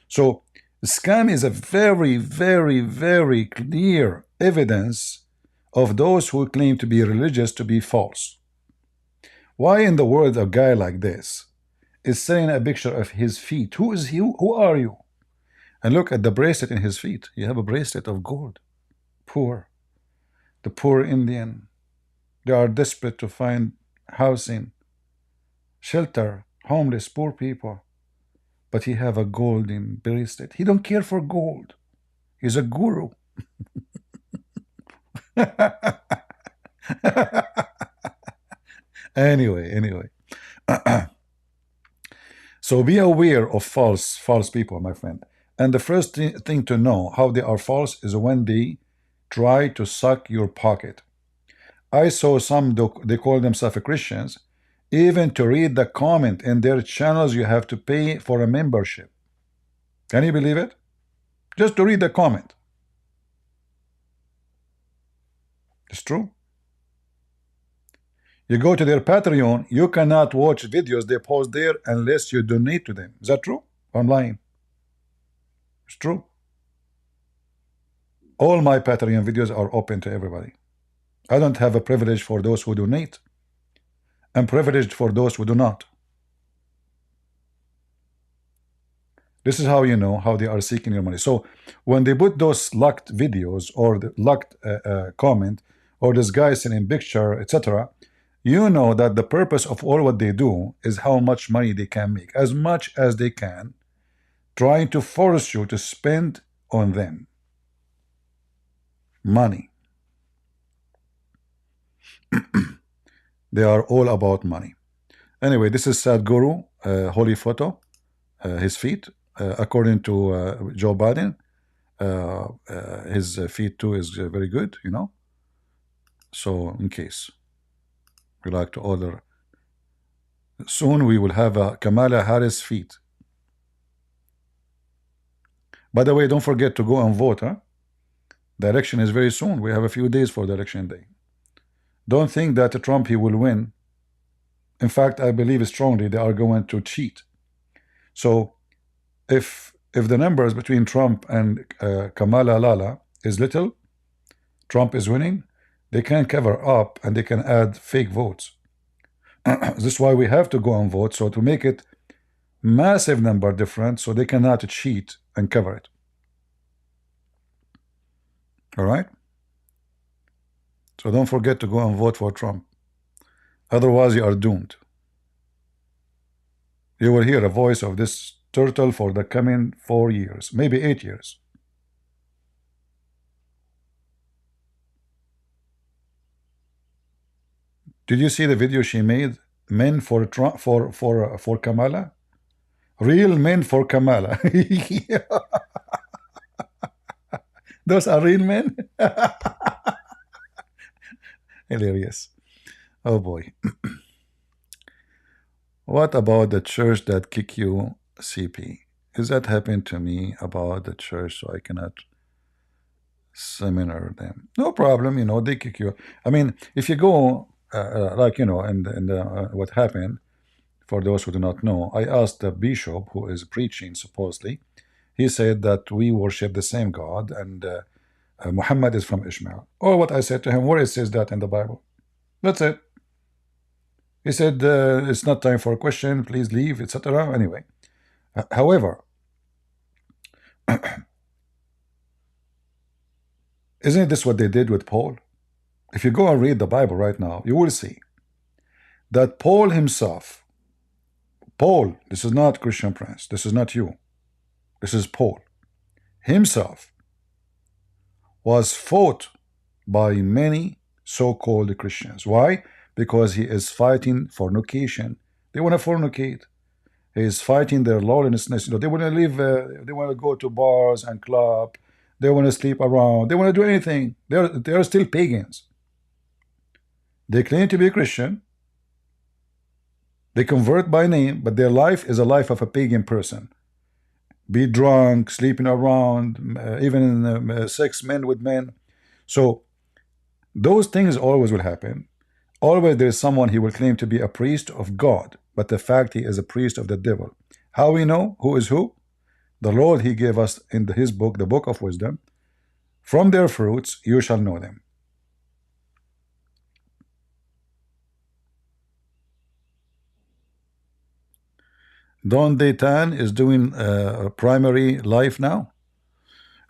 So scam is a very, very, very clear evidence of those who claim to be religious to be false. Why in the world a guy like this is selling a picture of his feet? Who is he? Who are you? And look at the bracelet in his feet. You have a bracelet of gold. Poor. The poor Indian. They are desperate to find housing, shelter, homeless, poor people. But he have a golden bracelet. He don't care for gold. He's a guru. Anyway. So be aware of false people, my friend. And the first thing to know how they are false is when they try to suck your pocket. I saw some, they call themselves Christians, even to read the comment in their channels, you have to pay for a membership. Can you believe it? Just to read the comment. It's true. You go to their Patreon, you cannot watch videos they post there unless you donate to them. Is that true? I'm lying. It's true. All my Patreon videos are open to everybody. I don't have a privilege for those who donate. I'm privileged for those who do not. This is how you know how they are seeking your money. So when they put those locked videos or the locked comment or this guy sending picture, etc., you know that the purpose of all what they do is how much money they can make, as much as they can, trying to force you to spend on them money. They are all about money. Anyway, this is Sadhguru, holy photo, his feet. According to Joe Biden, his feet too is very good, you know. So in case we like to order, soon we will have a Kamala Harris feet. By the way, don't forget to go and vote, huh? The election is very soon. We have a few days for the election day. Don't think that Trump, he will win. In fact, I believe strongly they are going to cheat. So if the numbers between Trump and Kamala Lala is little, Trump is winning, they can cover up and they can add fake votes. This is why we have to go and vote, so to make it massive number different, so they cannot cheat and cover it. All right? So don't forget to go and vote for Trump. Otherwise, you are doomed. You will hear a voice of this turtle for the coming 4 years, maybe 8 years. Did you see the video she made? Men for Trump, for Kamala? Real men for Kamala. Those are real men? Hilarious. Oh boy. What about the church that kick you CP? Is that happened to me about the church, so I cannot seminar them? No problem, you know, they kick you. I mean, if you go, like, you know, and what happened, for those who do not know, I asked the bishop who is preaching, supposedly, he said that we worship the same God, and Muhammad is from Ishmael. Or what I said to him, where it says that in the Bible? That's it. He said, it's not time for a question, please leave, etc. Anyway, however, Isn't this what they did with Paul? If you go and read the Bible right now, you will see that Paul himself, Paul, this is not Christian Prince, this is not you, this is Paul himself, was fought by many so-called Christians. Why? Because he is fighting fornication. They want to fornicate. He is fighting their lawlessness. They want to live, they want to go to bars and club. They want to sleep around. They want to do anything. They're still pagans. They claim to be Christian. They convert by name, but their life is a life of a pagan person. Be drunk, sleeping around, even sex men with men. So those things always will happen. Always there is someone he will claim to be a priest of God, but the fact he is a priest of the devil. How we know who is who? The Lord he gave us in his book, the book of wisdom. From their fruits you shall know them. Don Daytan is doing primary life now.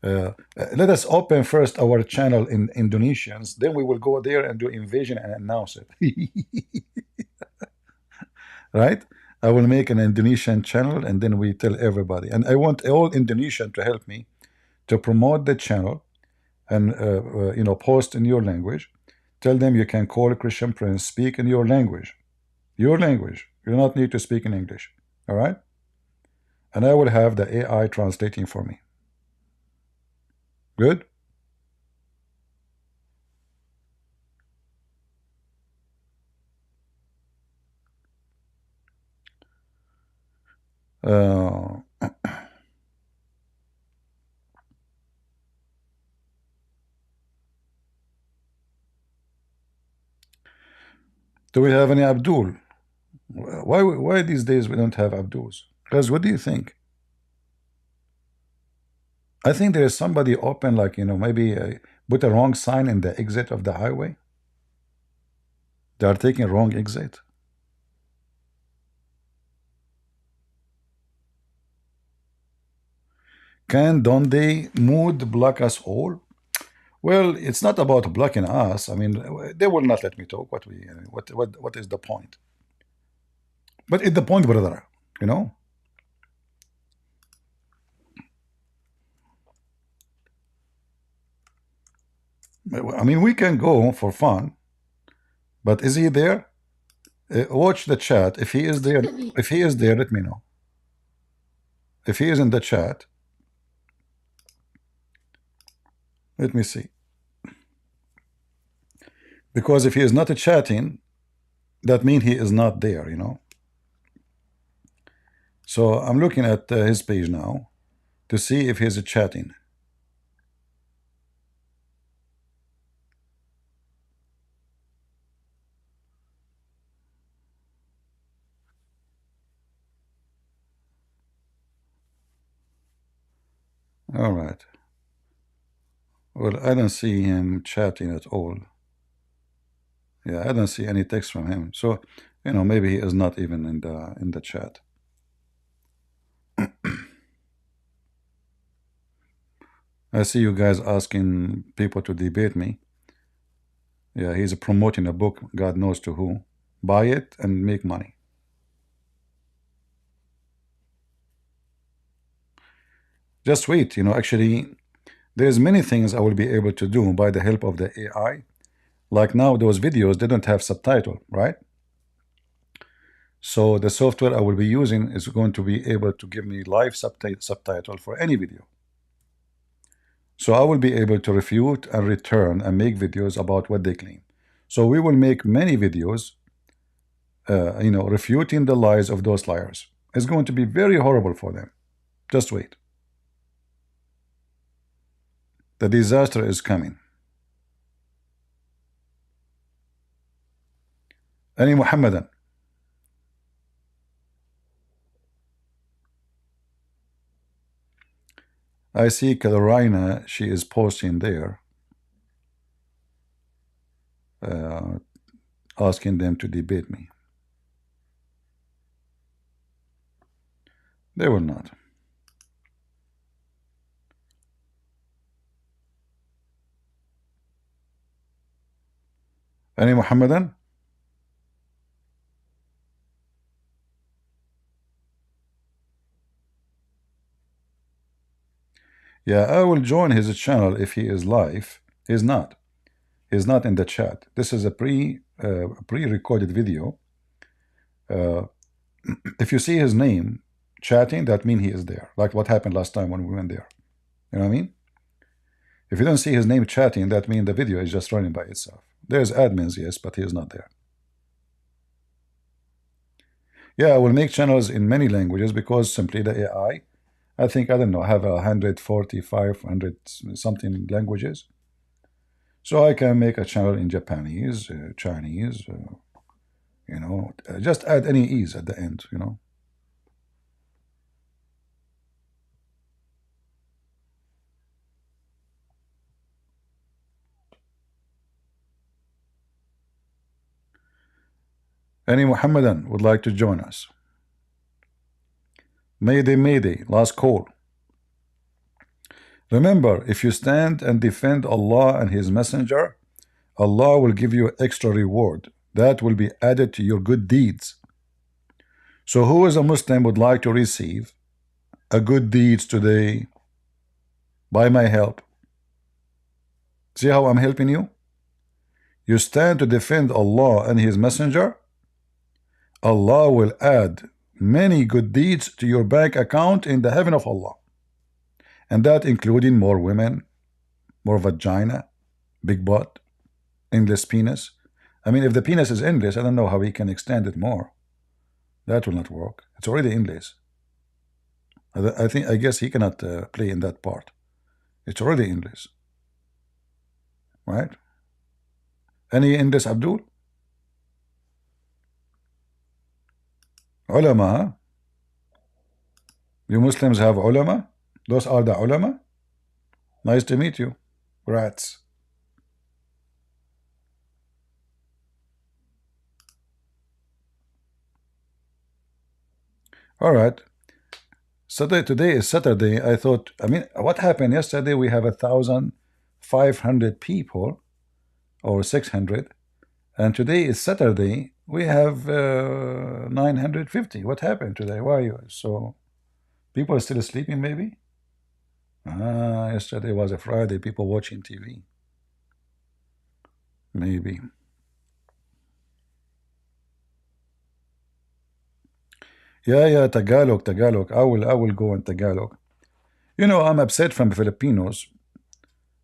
Let us open first our channel in Indonesians, then we will go there and do invasion and announce it. Right? I will make an Indonesian channel and then we tell everybody. And I want all Indonesian to help me to promote the channel and post in your language. Tell them you can call Christian Prince, speak in your language. Your language. You do not need to speak in English. All right? And I will have the AI translating for me. Good? Uh, do we have any Abdul? Why these days we don't have Abduls? Guys, what do you think? I think there is somebody open, like, maybe put a wrong sign in the exit of the highway. They are taking a wrong exit. Don't they mood block us all? Well, it's not about blocking us. I mean, they will not let me talk. What is the point? But it's the point, brother. You know. I mean, we can go for fun, but is he there? Watch the chat. If he is there, let me know. If he is in the chat, let me see. Because if he is not chatting, that means he is not there, So I'm looking at his page now to see if he's chatting. All right. Well, I don't see him chatting at all. Yeah, I don't see any text from him. So, maybe he is not even in the chat. I see you guys asking people to debate me. Yeah, he's promoting a book, God knows to who. Buy it and make money. Just wait, actually, there's many things I will be able to do by the help of the AI. Like now, those videos didn't have subtitle, right? So the software I will be using is going to be able to give me live subtitle for any video. So I will be able to refute and return and make videos about what they claim. So we will make many videos, refuting the lies of those liars. It's going to be very horrible for them. Just wait. The disaster is coming. Any Muhammadan? I see Carolina, she is posting there, asking them to debate me. They will not. Any Muhammadan? Yeah, I will join his channel if he is live. He's not. He's not in the chat. This is a pre-recorded video. If you see his name chatting, that means he is there. Like what happened last time when we went there. You know what I mean? If you don't see his name chatting, that means the video is just running by itself. There's admins, yes, but he is not there. Yeah, I will make channels in many languages because simply the AI, I think, I don't know, have 145, 100 something languages. So I can make a channel in Japanese, Chinese, you know, just add any ease at the end, you know. Any Muhammadan would like to join us? Mayday, Mayday, last call. Remember, if you stand and defend Allah and His Messenger, Allah will give you extra reward that will be added to your good deeds. So who is a Muslim would like to receive a good deeds today by my help? See how I'm helping you? You stand to defend Allah and His Messenger, Allah will add many good deeds to your bank account in the heaven of Allah. And that including more women, more vagina, big butt, endless penis. I mean, if the penis is endless, I don't know how he can extend it more. That will not work. It's already endless. I guess he cannot play in that part. It's already endless. Right? Any endless, Abdul? Ulama, huh? You Muslims have ulama? Those are the ulama? Nice to meet you. Rats. All right. Today is Saturday. I thought, I mean, what happened yesterday? We have 1,500 people or 600. And today is Saturday. We have 950. What happened today? Why are you so? People are still sleeping, maybe? Yesterday was a Friday. People watching TV. Maybe. Yeah, Tagalog. I will go in Tagalog. You know, I'm upset from Filipinos.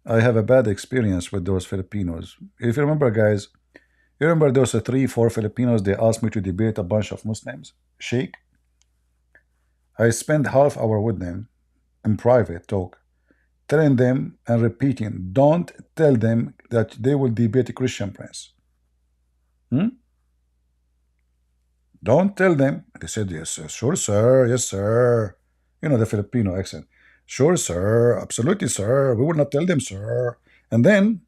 I have a bad experience with those Filipinos. If you remember, guys, you remember those 3-4 Filipinos, they asked me to debate a bunch of Muslims? Sheikh? I spent half hour with them in private talk, telling them and repeating, don't tell them that they will debate a Christian prince. Don't tell them. They said, yes, sure, sir, yes, sir. You know the Filipino accent. Sure, sir, absolutely, sir. We will not tell them, sir. And then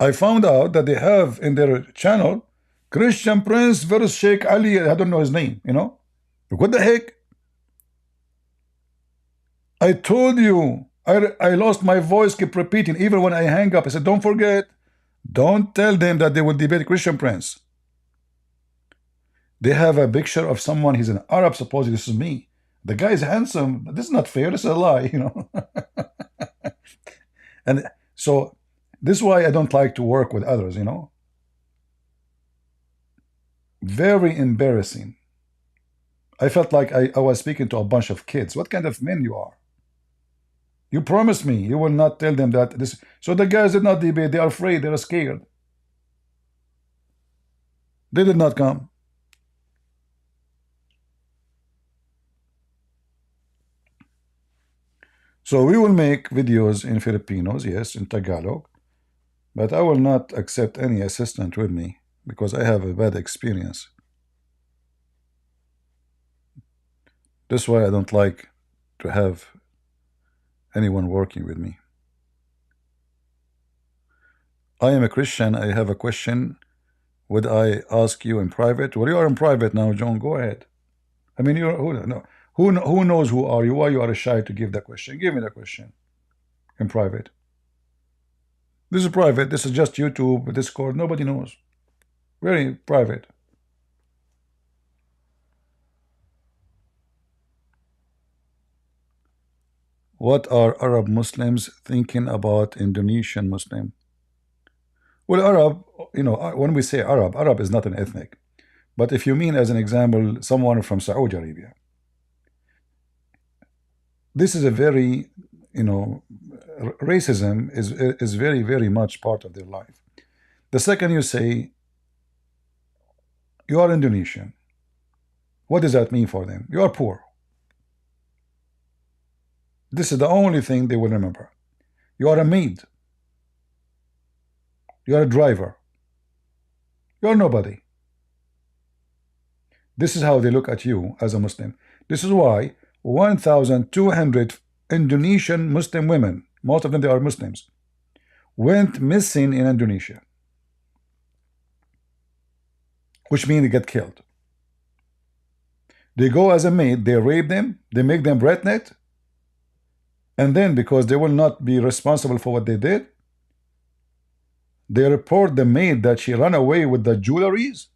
I found out that they have in their channel Christian Prince versus Sheikh Ali. I don't know his name, you know. What the heck? I told you. I lost my voice, keep repeating. Even when I hang up, I said, don't forget. Don't tell them that they will debate Christian Prince. They have a picture of someone, he's an Arab, supposedly this is me. The guy is handsome. This is not fair. This is a lie, you know. And so this is why I don't like to work with others, you know. Very embarrassing. I felt like I was speaking to a bunch of kids. What kind of men you are? You promised me you will not tell them that this. So the guys did not debate. They are afraid. They are scared. They did not come. So we will make videos in Filipinos, yes, in Tagalog, but I will not accept any assistant with me because I have a bad experience. That's why I don't like to have anyone working with me. I am a Christian. I have a question. Would I ask you in private? Well, you are in private now, John. Go ahead. I mean, who knows who are you? Why you are shy to give the question? Give me the question in private. This is private. This is just YouTube, Discord. Nobody knows. Very private. What are Arab Muslims thinking about Indonesian Muslim? Well, Arab, when we say Arab, Arab is not an ethnic. But if you mean, as an example, someone from Saudi Arabia, this is a very, racism is very, very much part of their life. The second you say you are Indonesian, what does that mean for them? You are poor. This is the only thing they will remember. You are a maid. You are a driver. You are nobody. This is how they look at you as a Muslim. This is why 1,200 Indonesian Muslim women, most of them they are Muslims, went missing in Indonesia, which means they get killed. They go as a maid, they rape them, they make them pregnant, and then because they will not be responsible for what they did, they report the maid that she ran away with the jewelries,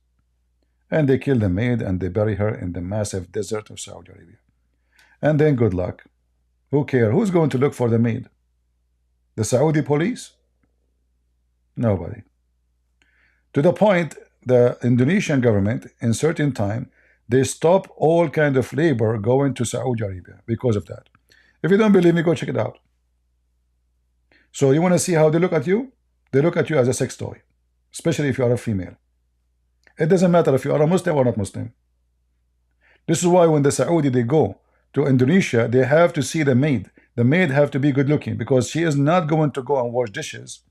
and they kill the maid and they bury her in the massive desert of Saudi Arabia. And then good luck. Who cares? Who's going to look for the maid? The Saudi police? Nobody. To the point, the Indonesian government, in certain time, they stop all kind of labor going to Saudi Arabia because of that. If you don't believe me, go check it out. So you want to see how they look at you? They look at you as a sex toy, especially if you are a female. It doesn't matter if you are a Muslim or not Muslim. This is why when the Saudi they go to Indonesia, they have to see the maid. The maid have to be good looking because she is not going to go and wash dishes.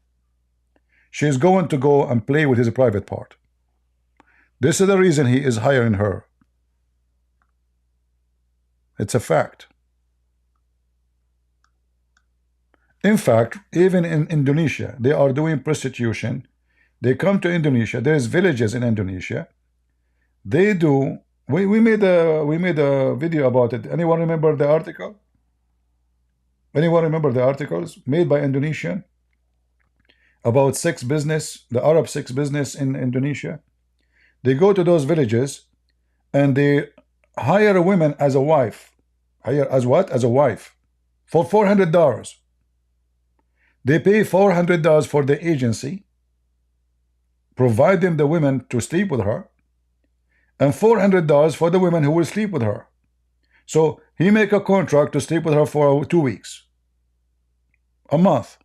She is going to go and play with his private part. This is the reason he is hiring her. It's a fact. In fact, even in Indonesia, they are doing prostitution. They come to Indonesia. There's villages in Indonesia. They do. We made a video about it. Anyone remember the article? Anyone remember the articles made by Indonesian about sex business, the Arab sex business in Indonesia? They go to those villages and they hire women as a wife. Hire as what? As a wife for $400. They pay $400 for the agency, provide them the women to sleep with her, and $400 for the women who will sleep with her. So he make a contract to sleep with her for 2 weeks, a month.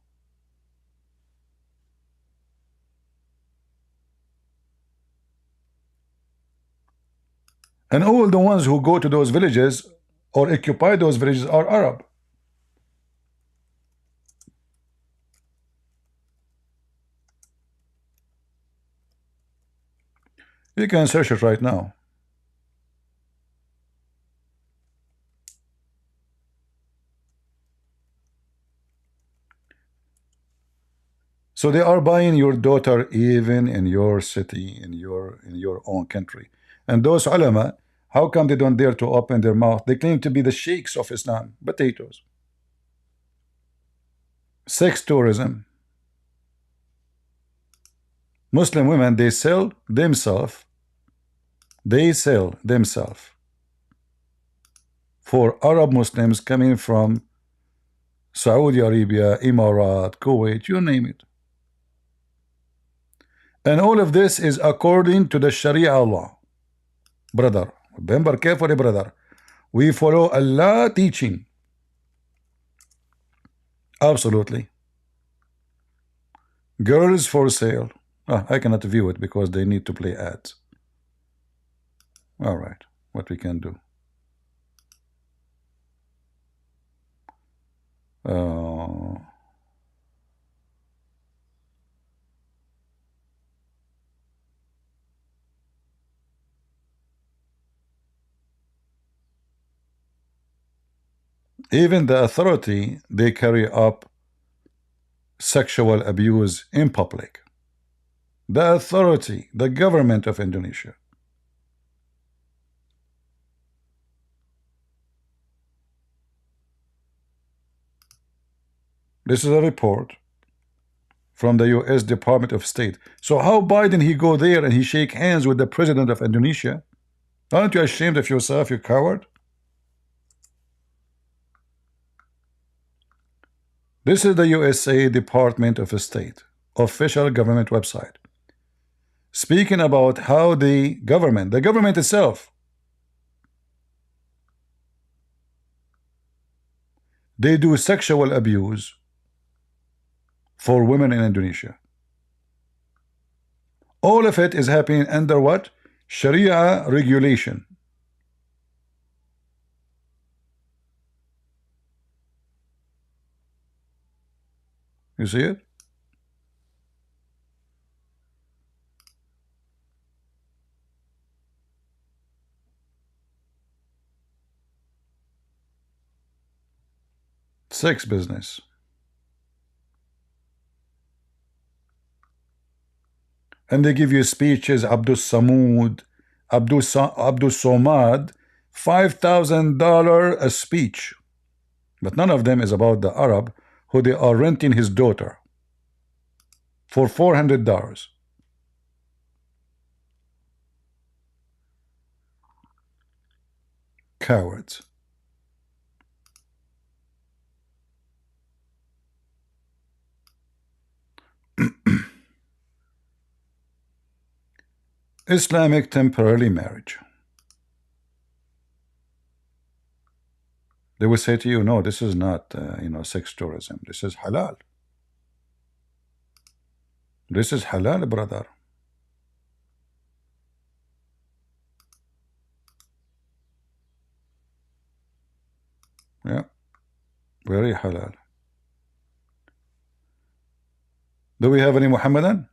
And all the ones who go to those villages or occupy those villages are Arab. You can search it right now. So they are buying your daughter even in your city, in your own country. And those ulama, how come they don't dare to open their mouth? They claim to be the sheikhs of Islam. Potatoes. Sex tourism. Muslim women, they sell themselves for Arab Muslims coming from Saudi Arabia, Emirat, Kuwait, you name it. And all of this is according to the Sharia law. Brother, remember carefully, brother. We follow Allah teaching. Absolutely. Girls for sale. I cannot view it because they need to play ads. All right, what we can do. Even the authority, they carry up sexual abuse in public. The authority, the government of Indonesia. This is a report from the US Department of State. So how Biden he go there and he shake hands with the president of Indonesia? Aren't you ashamed of yourself, you coward? This is the USA Department of State official government website, speaking about how the government itself, they do sexual abuse for women in Indonesia. All of it is happening under what? Sharia regulation. You see it? Sex business. And they give you speeches, Abdul Samud, Abdul Somad, $5,000 a speech. But none of them is about the Arab who they are renting his daughter for $400. Cowards. Islamic temporary marriage. They will say to you, no, this is not, sex tourism. This is halal. This is halal, brother. Yeah, very halal. Do we have any Muhammadan?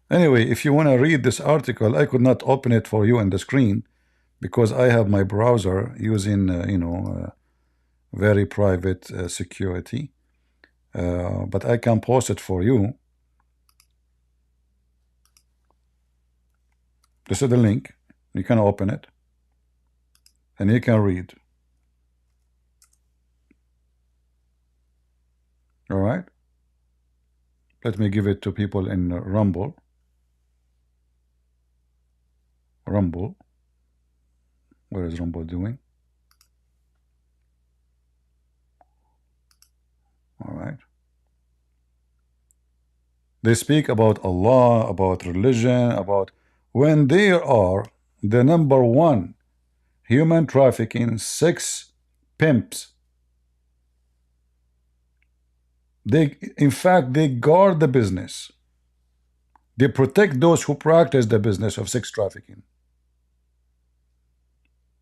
Anyway, if you want to read this article, I could not open it for you on the screen because I have my browser using, very private security. But I can post it for you. This is the link. You can open it and you can read. All right. Let me give it to people in Rumble. Rumble. What is Rumble doing? All right. They speak about Allah, about religion, about when they are the number one human trafficking, sex pimps. In fact, they guard the business. They protect those who practice the business of sex trafficking.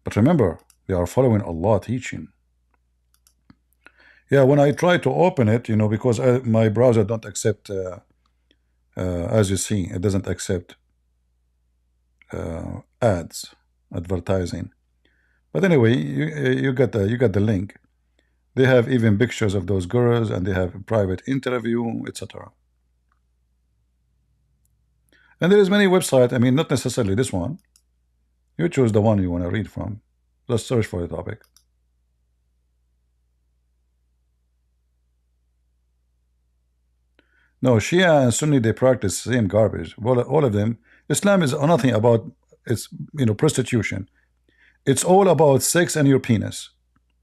But remember, they are following Allah teaching. Yeah, when I try to open it, because my browser don't accept, as you see, it doesn't accept ads, advertising. But anyway, you got the link. They have even pictures of those girls, and they have a private interview, etc. And there is many websites. I mean, not necessarily this one. You choose the one you want to read from. Just search for the topic. No, Shia and Sunni, they practice the same garbage. All of them. Islam is nothing about it's prostitution. It's all about sex and your penis.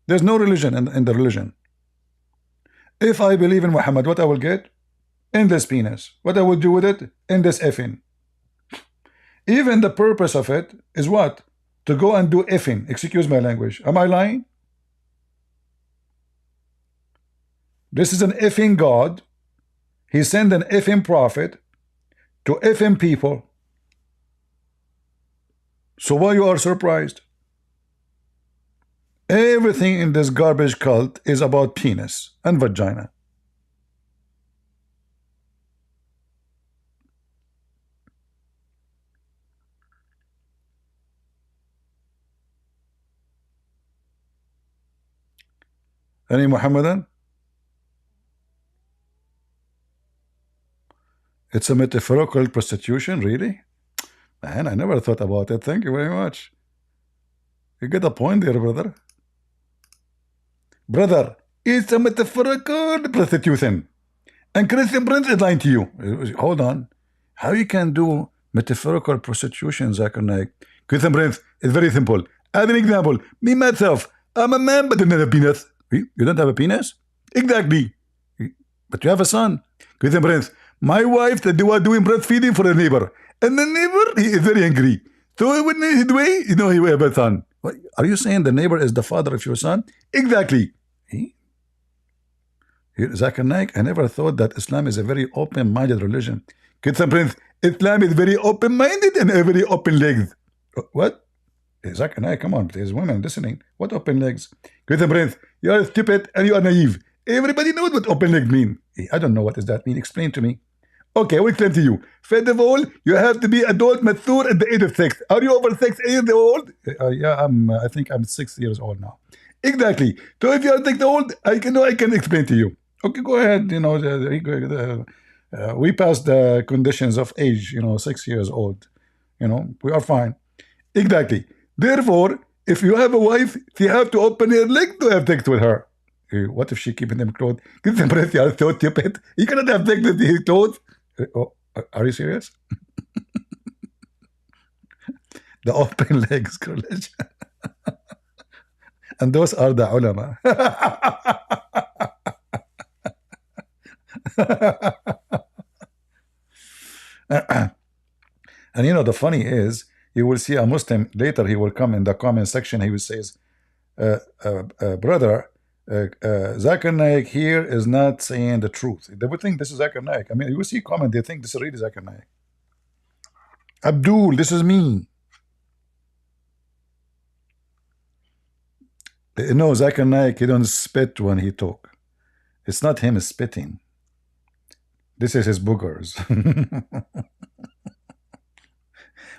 There's no religion in the religion. If I believe in Muhammad, what I will get? In this penis. What I will do with it? In this effing. Even the purpose of it is what? To go and do effing. Excuse my language. Am I lying? This is an effing God. He sent an effing prophet to effing people. So why you are surprised? Everything in this garbage cult is about penis and vagina. Any Muhammadan? It's a metaphorical prostitution, really? Man, I never thought about it. Thank you very much. You get a point there, brother. Brother, it's a metaphorical prostitution. And Christian Prince is lying to you. Hold on. How you can do metaphorical prostitution, Zakir Naik? Christian Prince is very simple. As an example, me myself, I'm a man but I don't have a penis. You don't have a penis? Exactly. But you have a son. Christian Prince, my wife that they were doing breastfeeding for a neighbor. And the neighbor, he is very angry. So when he way, he will have a son. What? Are you saying the neighbor is the father of your son? Exactly. Zakir Naik, I never thought that Islam is a very open-minded religion. Christian Prince, Islam is very open-minded and very open legs. What? Zakir Naik, come on, there's women listening. What open legs? Christian Prince, you are stupid and you are naive. Everybody knows what open legs mean. I don't know what does that mean. Explain to me. Okay, I will explain to you. First of all, you have to be adult mature at the age of 6. Are you over 6 years old? Yeah, I think I'm 6 years old now. Exactly. So if you are 6 years old, I can explain to you. Okay, go ahead. We passed the conditions of age. 6 years old. We are fine. Exactly. Therefore, if you have a wife, you have to open her leg to have sex with her. What if she keeping them clothes? Give them breath. You are so stupid. You cannot have sex with his clothes. Are you serious? The open legs religion. And those are the ulama. And the funny is, you will see a Muslim later, he will come in the comment section, he will say, brother, Zakir Naik here is not saying the truth. They would think this is Zakir Naik. I mean, you will see comment, they think this is really Zakir Naik. Abdul, this is me. No, Zakir Naik, he don't spit when he talk. It's not him spitting. This is his boogers.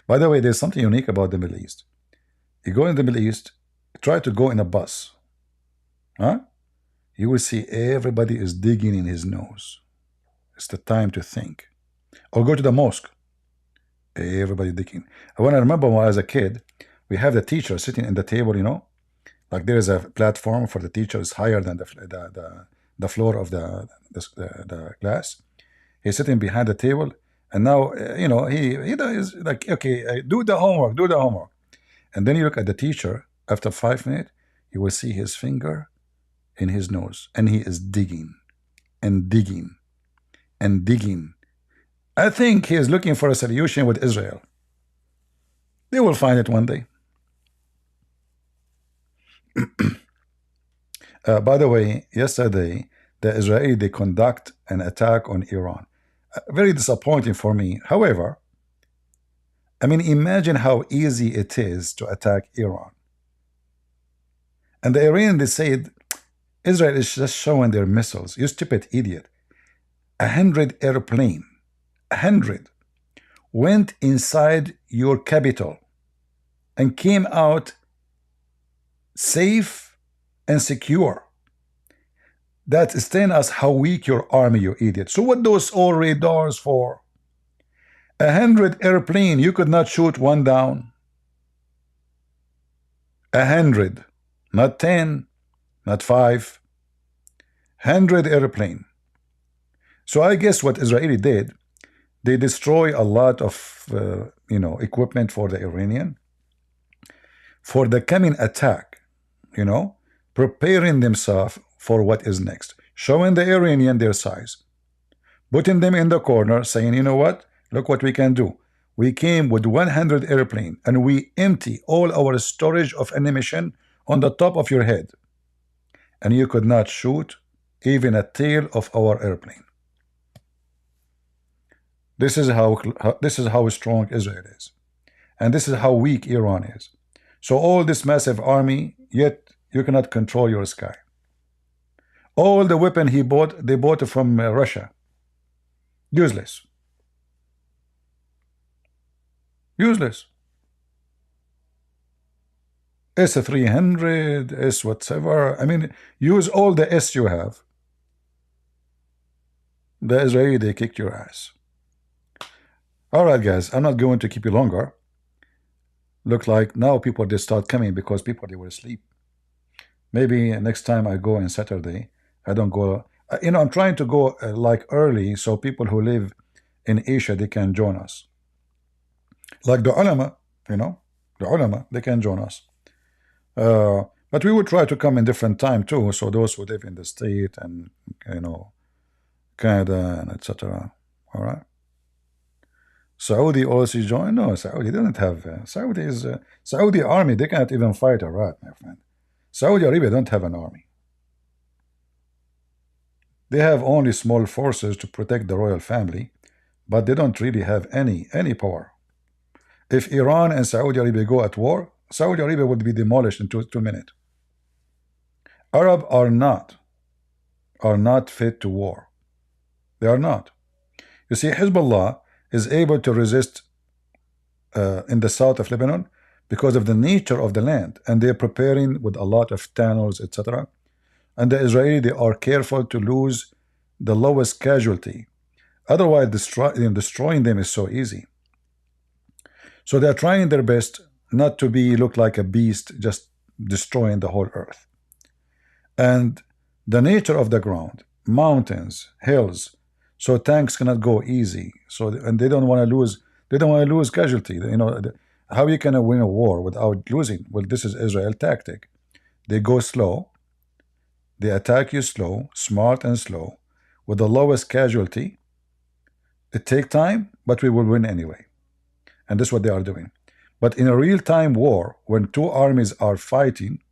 By the way, there's something unique about the Middle East. You go in the Middle East, try to go in a bus. You will see everybody is digging in his nose. It's the time to think. Or go to the mosque. Everybody digging. When I remember when I was a kid, we have the teacher sitting in the table, like there is a platform for the teacher is higher than the floor of the class. He's sitting behind the table, and now he is like, okay, do the homework. And then you look at the teacher. After 5 minutes, you will see his finger in his nose, and he is digging and digging and digging. I think he is looking for a solution with Israel. They will find it one day. By the way, yesterday the Israeli, they conduct an attack on Iran. Very disappointing for me. However, I mean, imagine how easy it is to attack Iran. And the Iranians, they said, Israel is just showing their missiles. You stupid idiot. 100 airplanes, 100, went inside your capital and came out safe and secure. That's telling us how weak your army, you idiot. So what those all radars for? 100 airplane, you could not shoot one down. 100, not 10, not 5, 100 airplane. So I guess what Israeli did, they destroy a lot of equipment for the Iranian for the coming attack, preparing themselves for what is next, showing the Iranian their size, putting them in the corner, saying, you know what, look what we can do. We came with 100 airplane and we empty all our storage of ammunition on the top of your head, and you could not shoot even a tail of our airplane. This is how strong Israel is, and this is how weak Iran is. So all this massive army, yet you cannot control your sky. All the weapon they bought from Russia. Useless. Useless. S-300, S whatever. I mean, use all the S you have. The Israeli, they kicked your ass. All right, guys, I'm not going to keep you longer. Look like now people they start coming because people they will sleep. Maybe next time I go on Saturday, I don't go. I'm trying to go like early so people who live in Asia they can join us. Like the ulama, the ulama they can join us. But we would try to come in different time too, so those who live in the state and Canada and etc. All right. Saudi also join? No, Saudi doesn't have. Saudi is Saudi army. They can't even fight a rat, my friend. Saudi Arabia don't have an army. They have only small forces to protect the royal family, but they don't really have any power. If Iran and Saudi Arabia go at war, Saudi Arabia would be demolished in two minutes. Arab are not fit to war. They are not. You see, Hezbollah is able to resist in the south of Lebanon because of the nature of the land, and they're preparing with a lot of tunnels, etc. And the Israeli, they are careful to lose the lowest casualty. Otherwise, destroying them is so easy. So they're trying their best not to look like a beast, just destroying the whole earth. And the nature of the ground, mountains, hills, so tanks cannot go easy. So and they don't want to lose. They don't want to lose casualty. How you can win a war without losing? Well, this is Israel tactic. They go slow. They attack you slow, smart and slow, with the lowest casualty. It takes time, but we will win anyway. And this is what they are doing. But in a real-time war, when two armies are fighting,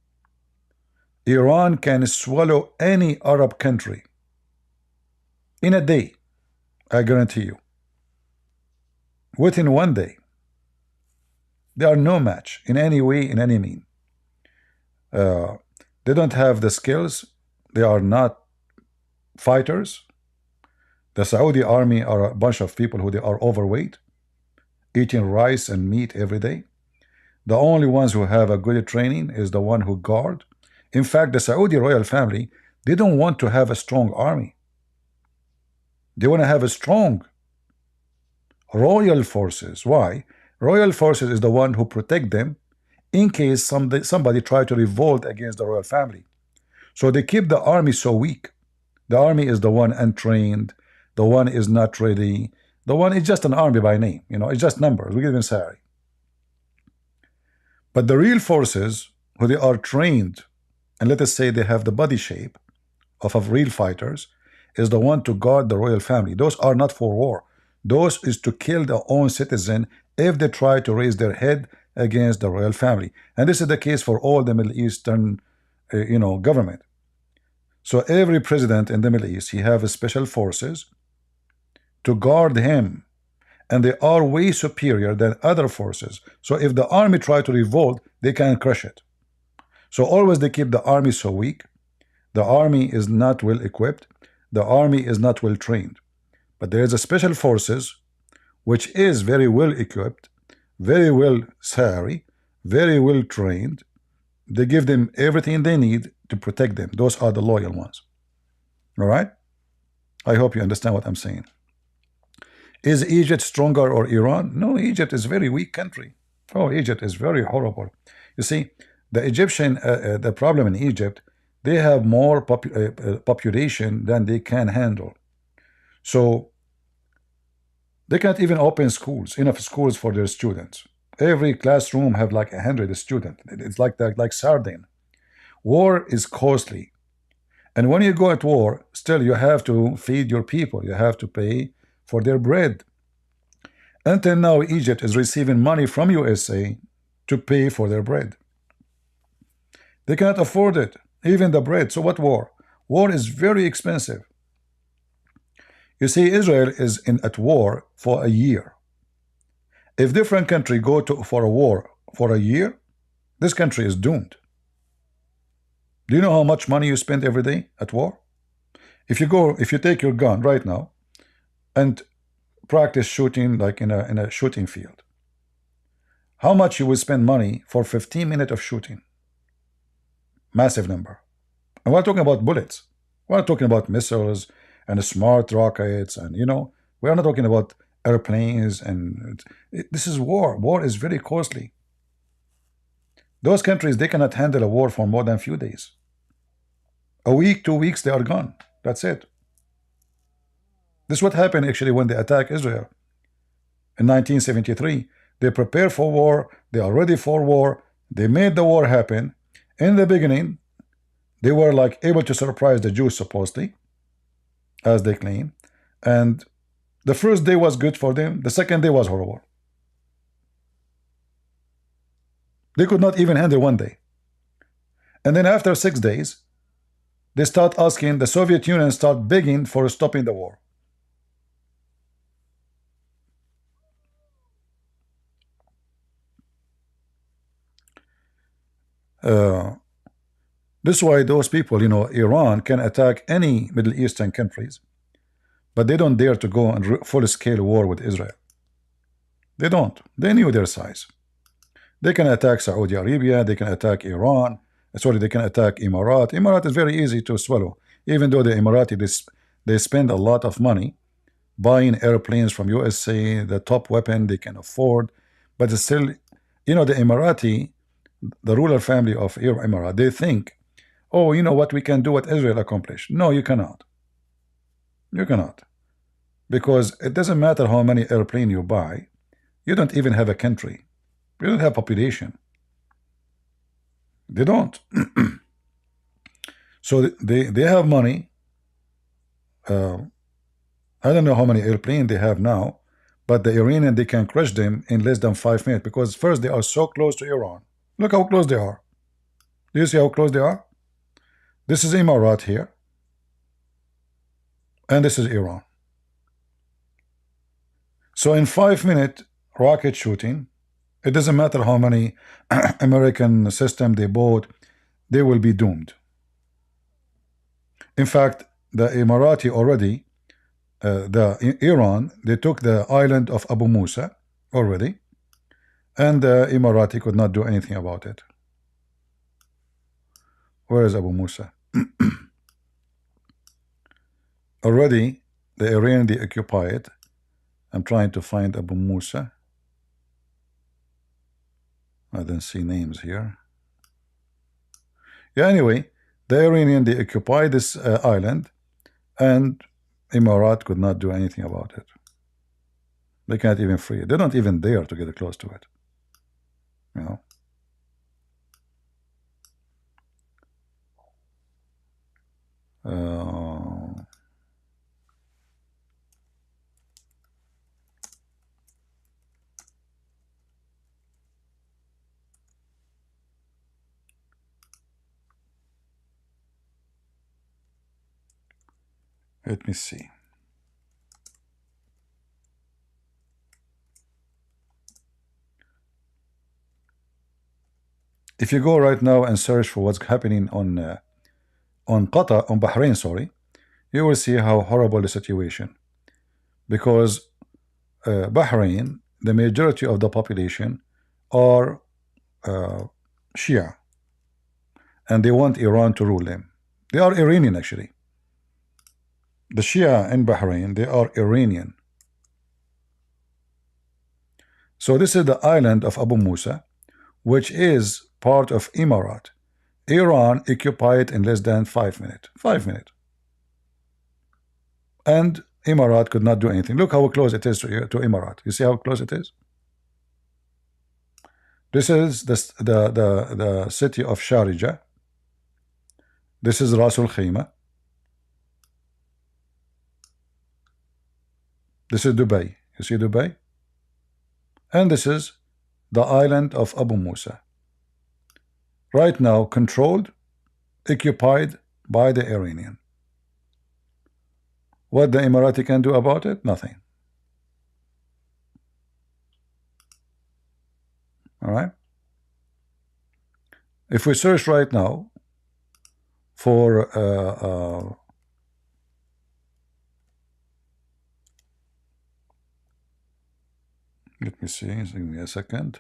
Iran can swallow any Arab country in a day, I guarantee you. Within 1 day. They are no match in any way, in any mean. They don't have the skills. They are not fighters. The Saudi army are a bunch of people who they are overweight, eating rice and meat every day. The only ones who have a good training is the one who guard. In fact, the Saudi royal family, they don't want to have a strong army. They want to have a strong royal forces. Why? Royal forces is the one who protect them in case somebody try to revolt against the royal family. So they keep the army so weak. The army is the one untrained. The one is not ready. The one is just an army by name. It's just numbers. We give them salary. But the real forces, who they are trained, and let us say they have the body shape of real fighters, is the one to guard the royal family. Those are not for war. Those is to kill their own citizen if they try to raise their head against the royal family. And this is the case for all the Middle Eastern government. So every president in the Middle East, he have special forces to guard him, and they are way superior than other forces. So if the army try to revolt, they can crush it. So always they keep the army so weak. The army is not well equipped. The army is not well trained. But there is a special forces which is very well equipped, very well salary, very well trained. They give them everything they need to protect them. Those are the loyal ones. All right? I hope you understand what I'm saying. Is Egypt stronger or Iran? No, Egypt is a very weak country. Oh, Egypt is very horrible. You see, the Egyptian, the problem in Egypt, they have more population than they can handle. So they can't even open schools, enough schools for their students. Every classroom have like 100 students. It's like that, like sardine. War is costly. And when you go at war, still you have to feed your people. You have to pay for their bread. Until now, Egypt is receiving money from USA to pay for their bread. They cannot afford it, even the bread. So what war? War is very expensive. You see, Israel is at war for a year. If different country go for a war for a year, this country is doomed. Do you know how much money you spend every day at war? If you take your gun right now and practice shooting like in a shooting field, how much you will spend money for 15 minutes of shooting? Massive number. And we're talking about bullets. We're talking about missiles and smart rockets, and we are not talking about airplanes. And this is war. War is very costly. Those countries, they cannot handle a war for more than a few days. A week, 2 weeks, they are gone. That's it. This is what happened actually when they attacked Israel in 1973. They prepare for war. They are ready for war. They made the war happen. In the beginning, they were like able to surprise the Jews supposedly, as they claim. And the first day was good for them. The second day was horrible. They could not even handle one day. And then after 6 days, they start asking, the Soviet Union start begging for stopping the war. This is why those people, Iran can attack any Middle Eastern countries, but they don't dare to go on full-scale war with Israel. They don't. They knew their size. They can attack Saudi Arabia. They can attack Iran. Sorry, they can attack Emirat. Emirat is very easy to swallow. Even though the Emirati, they spend a lot of money buying airplanes from USA, the top weapon they can afford, but it's still, the Emirati, the ruler family of Emirat, they think, oh, you know what, we can do what Israel accomplished. No, you cannot. You cannot. Because it doesn't matter how many airplanes you buy. You don't even have a country. You don't have population. They don't. So they have money. I don't know how many airplanes they have now, but the Iranian, they can crush them in less than 5 minutes, because first they are so close to Iran. Look how close they are. Do you see how close they are? This is Emirat here, and this is Iran. So in 5 minutes rocket shooting, it doesn't matter how many American system they bought, they will be doomed. In fact, the Emirati already, Iran, they took the island of Abu Musa already, and the Emirati could not do anything about it. Where is Abu Musa? Already, the Iranian, they occupy it. I'm trying to find Abu Musa. I didn't see names here. Yeah, anyway, the Iranian, they occupy this island, and Emirat could not do anything about it. They can't even free it. They don't even dare to get close to it. Let me see. If you go right now and search for what's happening on Qatar, on Bahrain, sorry, you will see how horrible the situation. Because Bahrain, the majority of the population are Shia, and they want Iran to rule them. They are Iranian, actually. The Shia in Bahrain, they are Iranian. So this is the island of Abu Musa, which is part of Emirat. Iran occupied in less than 5 minutes. 5 minutes. And Emirat could not do anything. Look how close it is to Emirat. You see how close it is? This is the city of Sharjah. This is Ras Al Khaimah. This is Dubai. You see Dubai? And this is the island of Abu Musa. Right now controlled, occupied by the Iranian. What the Emirati can do about it? Nothing. All right. If we search right now for let me see, give me a second.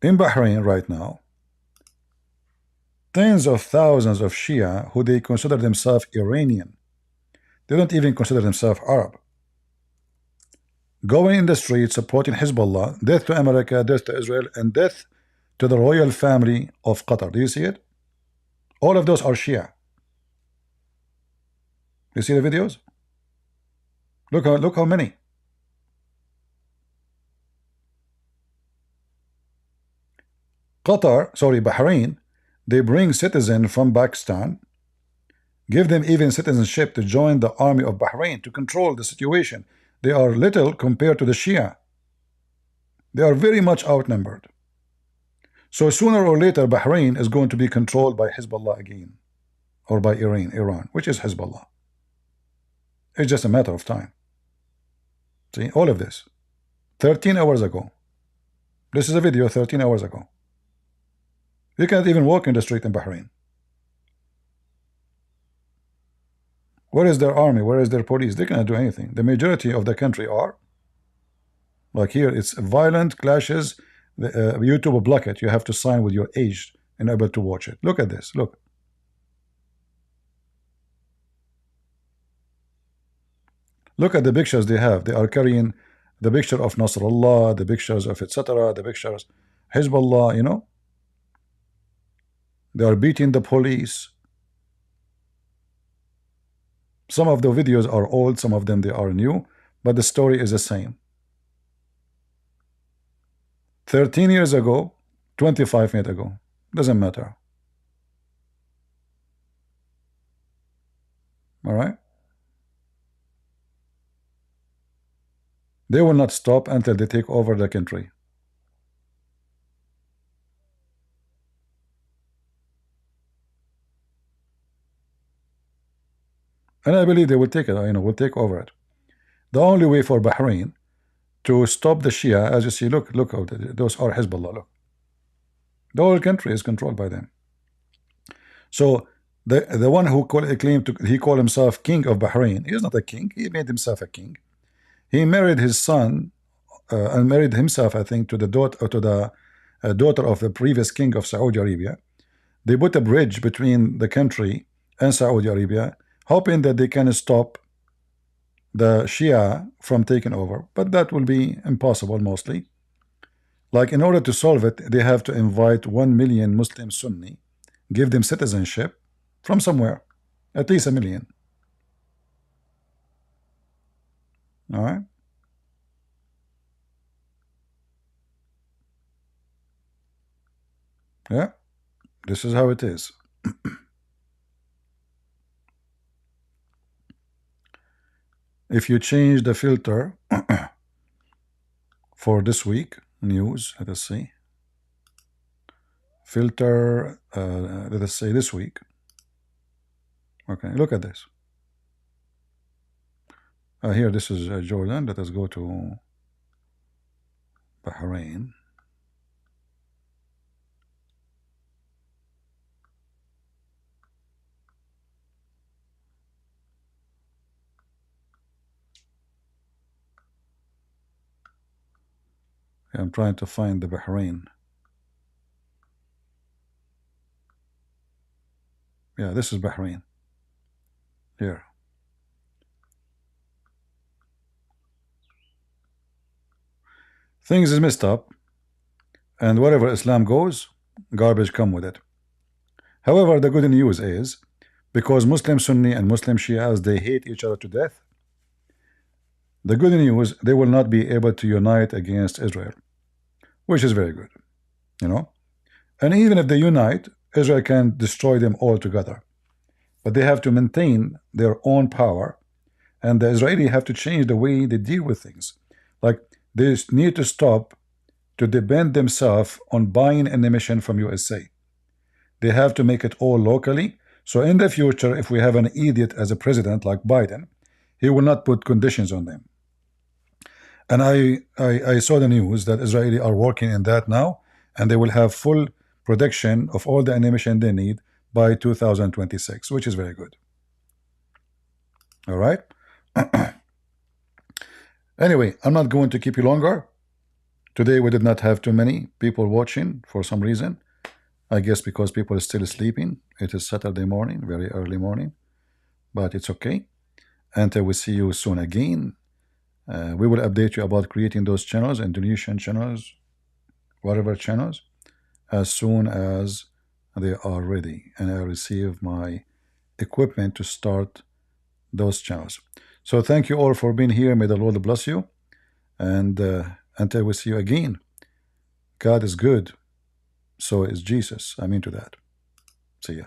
In Bahrain right now, tens of thousands of Shia who they consider themselves Iranian. They don't even consider themselves Arab. Going in the street supporting Hezbollah, death to America, death to Israel, and death to the royal family of Qatar. Do you see it? All of those are Shia. You see the videos? Look how many. Bahrain, they bring citizens from Pakistan, give them even citizenship to join the army of Bahrain to control the situation. They are little compared to the Shia. They are very much outnumbered. So sooner or later, Bahrain is going to be controlled by Hezbollah again, or by Iran, which is Hezbollah. It's just a matter of time. See, all of this. 13 hours ago. This is a video 13 hours ago. You can't even walk in the street in Bahrain. Where is their army? Where is their police? They cannot do anything. The majority of the country are. Like here, it's violent clashes. YouTube will block it. You have to sign with your age and able to watch it. Look at this. Look. Look at the pictures they have. They are carrying the picture of Nasrallah, the pictures of etc., the pictures Hezbollah, you know. They are beating the police. Some of the videos are old, some of them they are new, but the story is the same. 13 years ago, 25 minutes ago, doesn't matter. All right? They will not stop until they take over the country. And I believe they will take it, will take over it. The only way for Bahrain to stop the Shia, as you see, look how those are Hezbollah, look. The whole country is controlled by them. So the one who called himself king of Bahrain, he is not a king, he made himself a king. He married his son and married himself, I think, to the daughter of the previous king of Saudi Arabia. They put a bridge between the country and Saudi Arabia, hoping that they can stop the Shia from taking over, but that will be impossible mostly. Like, in order to solve it, they have to invite 1 million Muslim Sunni, give them citizenship from somewhere, at least 1 million. All right. Yeah, this is how it is. If you change the filter for this week news, let us see. Filter, let us say this week. Okay, look at this. Here, this is Jordan. Let us go to Bahrain. I'm trying to find the Bahrain. Yeah, this is Bahrain. Here. Things is messed up, and wherever Islam goes, garbage come with it. However, the good news is, because Muslim Sunni and Muslim Shias, they hate each other to death, the good news, they will not be able to unite against Israel, which is very good, and even if they unite, Israel can destroy them all together, but they have to maintain their own power, and the Israeli have to change the way they deal with things. Like, they need to stop to depend themselves on buying ammunition from USA. They have to make it all locally, so in the future, if we have an idiot as a president like Biden, he will not put conditions on them. And I saw the news that Israeli are working in that now, and they will have full production of all the ammunition they need by 2026, which is very good. All right. Anyway, I'm not going to keep you longer. Today we did not have too many people watching for some reason. I guess because people are still sleeping. It is Saturday morning, very early morning, but it's okay. Until we see you soon again, we will update you about creating those channels, Indonesian channels, whatever channels, as soon as they are ready and I receive my equipment to start those channels. So thank you all for being here. May the Lord bless you. And until we see you again, God is good. So is Jesus. I'm into that. See ya.